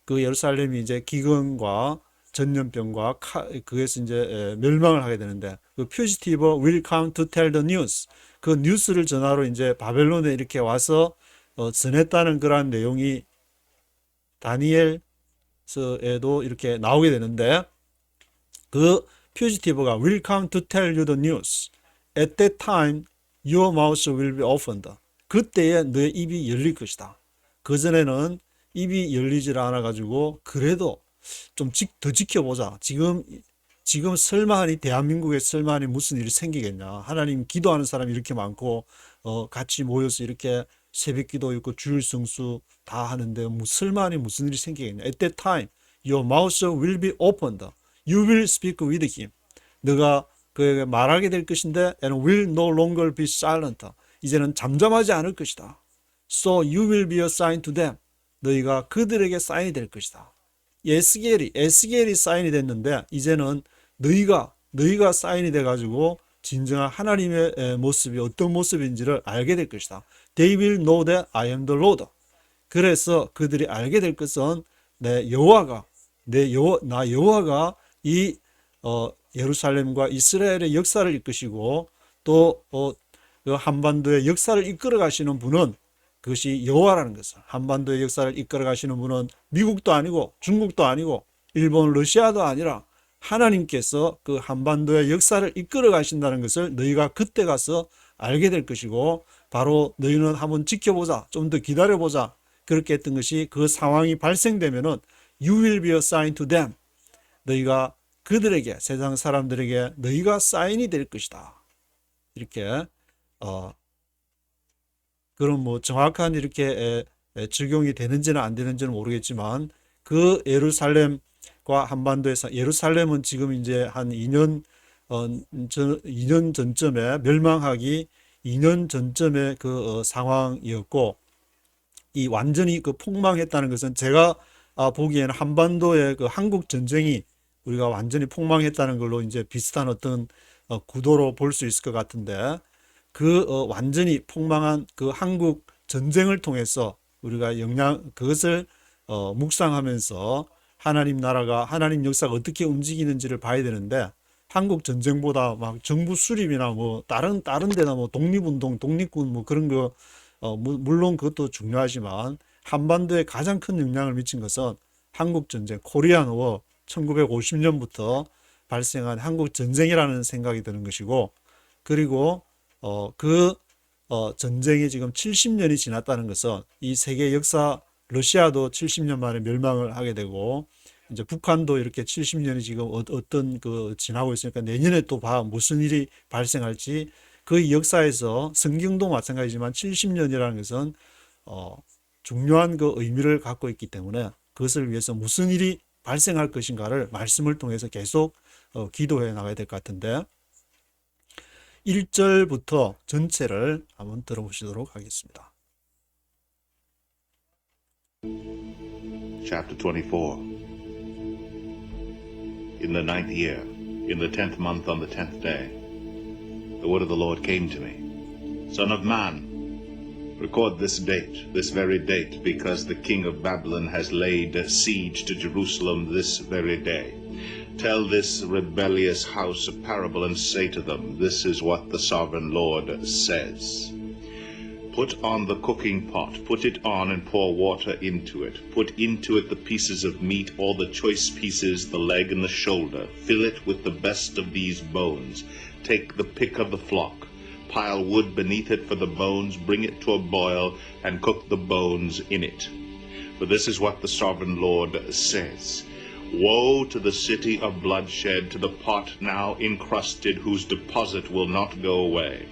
A: 그 예루살렘이 이제 기근과 전염병과 그에서 이제 멸망을 하게 되는데 그 fugitive will come to tell the news. 그 뉴스를 전하러 이제 바벨론에 이렇게 와서 전했다는 그러한 내용이 다니엘서에도 이렇게 나오게 되는데 그 fugitive가 will come to tell you the news. At that time your mouth will be opened. 그때에 너의 입이 열릴 것이다. 그전에는 입이 열리질 않아 가지고 그래도 좀 더 지켜보자. 지금 설마하니 대한민국에 설마하니 무슨 일이 생기겠냐. 하나님 기도하는 사람이 이렇게 많고 같이 모여서 이렇게 새벽 기도 있고 주일 성수 다 하는데 설마하니 무슨 일이 생기겠냐. At that time your mouth will be opened. You will speak with him. 너가 그에게 말하게 될 것인데 and will no longer be silent. 이제는 잠잠하지 않을 것이다. So you will be a sign to them. 너희가 그들에게 사인이 될 것이다. 에스겔이 사인이 됐는데 이제는 너희가 사인이 돼가지고 진정한 하나님의 모습이 어떤 모습인지를 알게 될 것이다. They will know that I am the Lord. 그래서 그들이 알게 될 것은 나 여호와가 이 예루살렘과 이스라엘의 역사를 이끄시고 또 한반도의 역사를 이끌어 가시는 분은 그것이 여호와라는 것을. 한반도의 역사를 이끌어 가시는 분은 미국도 아니고 중국도 아니고 일본, 러시아도 아니라 하나님께서 그 한반도의 역사를 이끌어 가신다는 것을 너희가 그때 가서 알게 될 것이고 바로 너희는 한번 지켜보자. 좀 더 기다려보자. 그렇게 했던 것이 그 상황이 발생되면은 You will be a sign to them. 너희가 그들에게 세상 사람들에게 너희가 사인이 될 것이다. 이렇게 그런 뭐 정확한 이렇게 적용이 되는지는 안 되는지는 모르겠지만 그 예루살렘과 한반도에서 예루살렘은 지금 이제 한 2년 전쯤에 멸망하기 2년 전쯤의 그 상황이었고 이 완전히 그 폭망했다는 것은 제가 보기에는 한반도의 그 한국 전쟁이 우리가 완전히 폭망했다는 걸로 이제 비슷한 어떤 구도로 볼 수 있을 것 같은데 그 완전히 폭망한 그 한국 전쟁을 통해서 우리가 그것을 묵상하면서 하나님 나라가 하나님 역사가 어떻게 움직이는지를 봐야 되는데 한국 전쟁보다 막 정부 수립이나 뭐 다른 데나 뭐 독립운동, 독립군 뭐 그런 거 물론 그것도 중요하지만 한반도에 가장 큰 영향을 미친 것은 한국 전쟁, 코리안 워 1950년부터 발생한 한국 전쟁이라는 생각이 드는 것이고 그리고 전쟁이 지금 70년이 지났다는 것은 이 세계 역사 러시아도 70년 만에 멸망을 하게 되고 이제 북한도 이렇게 70년이 지금 어떤 지나고 있으니까 내년에 또 무슨 일이 발생할지 그 역사에서 성경도 마찬가지지만 70년이라는 것은 중요한 그 의미를 갖고 있기 때문에 그것을 위해서 무슨 일이 발생할 것인가를 말씀을 통해서 계속 기도해 나가야 될 것 같은데 1절부터 전체를 한번 들어보시도록 하겠습니다.
B: Chapter 24. In the 9th year, in the 10th month on the 10th day, the word of the Lord came to me. Son of man, record this date, this very date, because the king of Babylon has laid siege to Jerusalem this very day. Tell this rebellious house a parable and say to them, this is what the sovereign Lord says. Put on the cooking pot, put it on and pour water into it. Put into it the pieces of meat, all the choice pieces, the leg and the shoulder. Fill it with the best of these bones. Take the pick of the flock. Pile wood beneath it for the bones, bring it to a boil, and cook the bones in it. For this is what the sovereign Lord says. Woe to the city of bloodshed, to the pot now encrusted, whose deposit will not go away.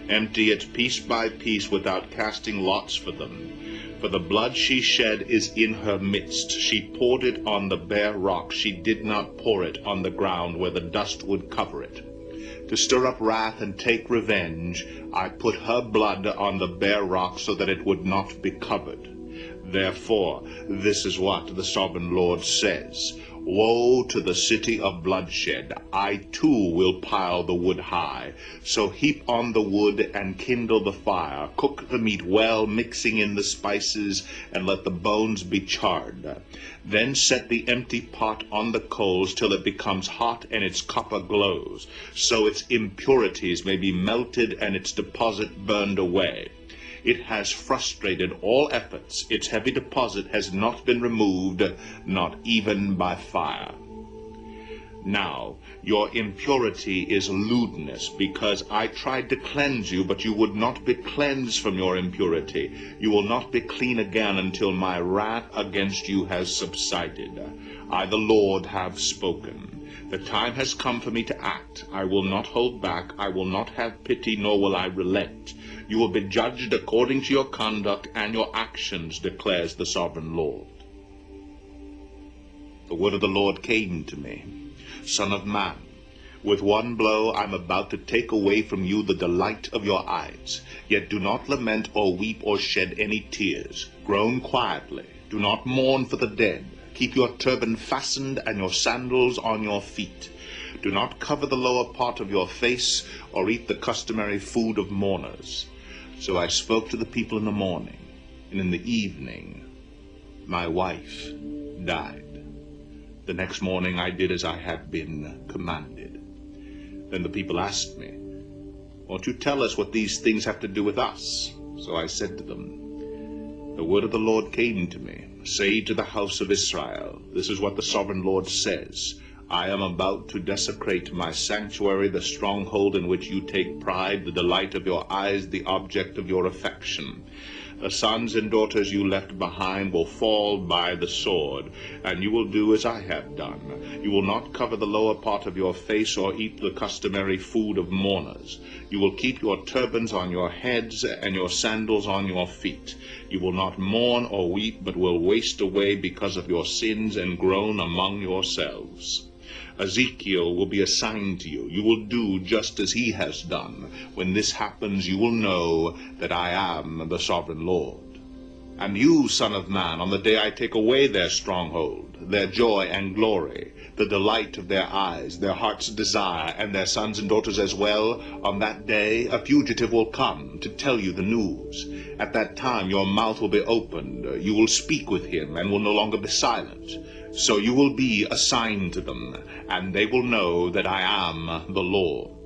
B: Empty it piece by piece without casting lots for them. For the blood she shed is in her midst. She poured it on the bare rock. She did not pour it on the ground where the dust would cover it. To stir up wrath and take revenge, I put her blood on the bare rock so that it would not be covered. Therefore, this is what the sovereign Lord says. Woe to the city of bloodshed! I too will pile the wood high. So heap on the wood and kindle the fire. Cook the meat well, mixing in the spices, and let the bones be charred. Then set the empty pot on the coals till it becomes hot and its copper glows, so its impurities may be melted and its deposit burned away. It has frustrated all efforts. Its heavy deposit has not been removed, not even by fire. Now, your impurity is lewdness, because I tried to cleanse you, but you would not be cleansed from your impurity. You will not be clean again until my wrath against you has subsided. I, the Lord, have spoken. The time has come for me to act. I will not hold back. I will not have pity, nor will I relent. You will be judged according to your conduct and your actions, declares the sovereign Lord. The word of the Lord came to me. Son of man, with one blow I am about to take away from you the delight of your eyes. Yet do not lament or weep or shed any tears. Groan quietly. Do not mourn for the dead. Keep your turban fastened and your sandals on your feet. Do not cover the lower part of your face or eat the customary food of mourners. So I spoke to the people in the morning, and in the evening my wife died. The next morning I did as I had been commanded. Then the people asked me, won't you tell us what these things have to do with us? So I said to them, the word of the Lord came to me. Say to the house of Israel, this is what the sovereign Lord says. I am about to desecrate my sanctuary, the stronghold in which you take pride, the delight of your eyes, the object of your affection. The sons and daughters you left behind will fall by the sword, and you will do as I have done. You will not cover the lower part of your face or eat the customary food of mourners. You will keep your turbans on your heads and your sandals on your feet. You will not mourn or weep, but will waste away because of your sins and groan among yourselves. Ezekiel will be assigned to you. You will do just as he has done. When this happens, you will know that I am the sovereign Lord. And you, son of man, on the day I take away their stronghold, their joy and glory, the delight of their eyes, their heart's desire, and their sons and daughters as well, on that day a fugitive will come to tell you the news. At that time your mouth will be opened. You will speak with him and will no longer be silent. So you will be assigned to them, and they will know that I am the Lord.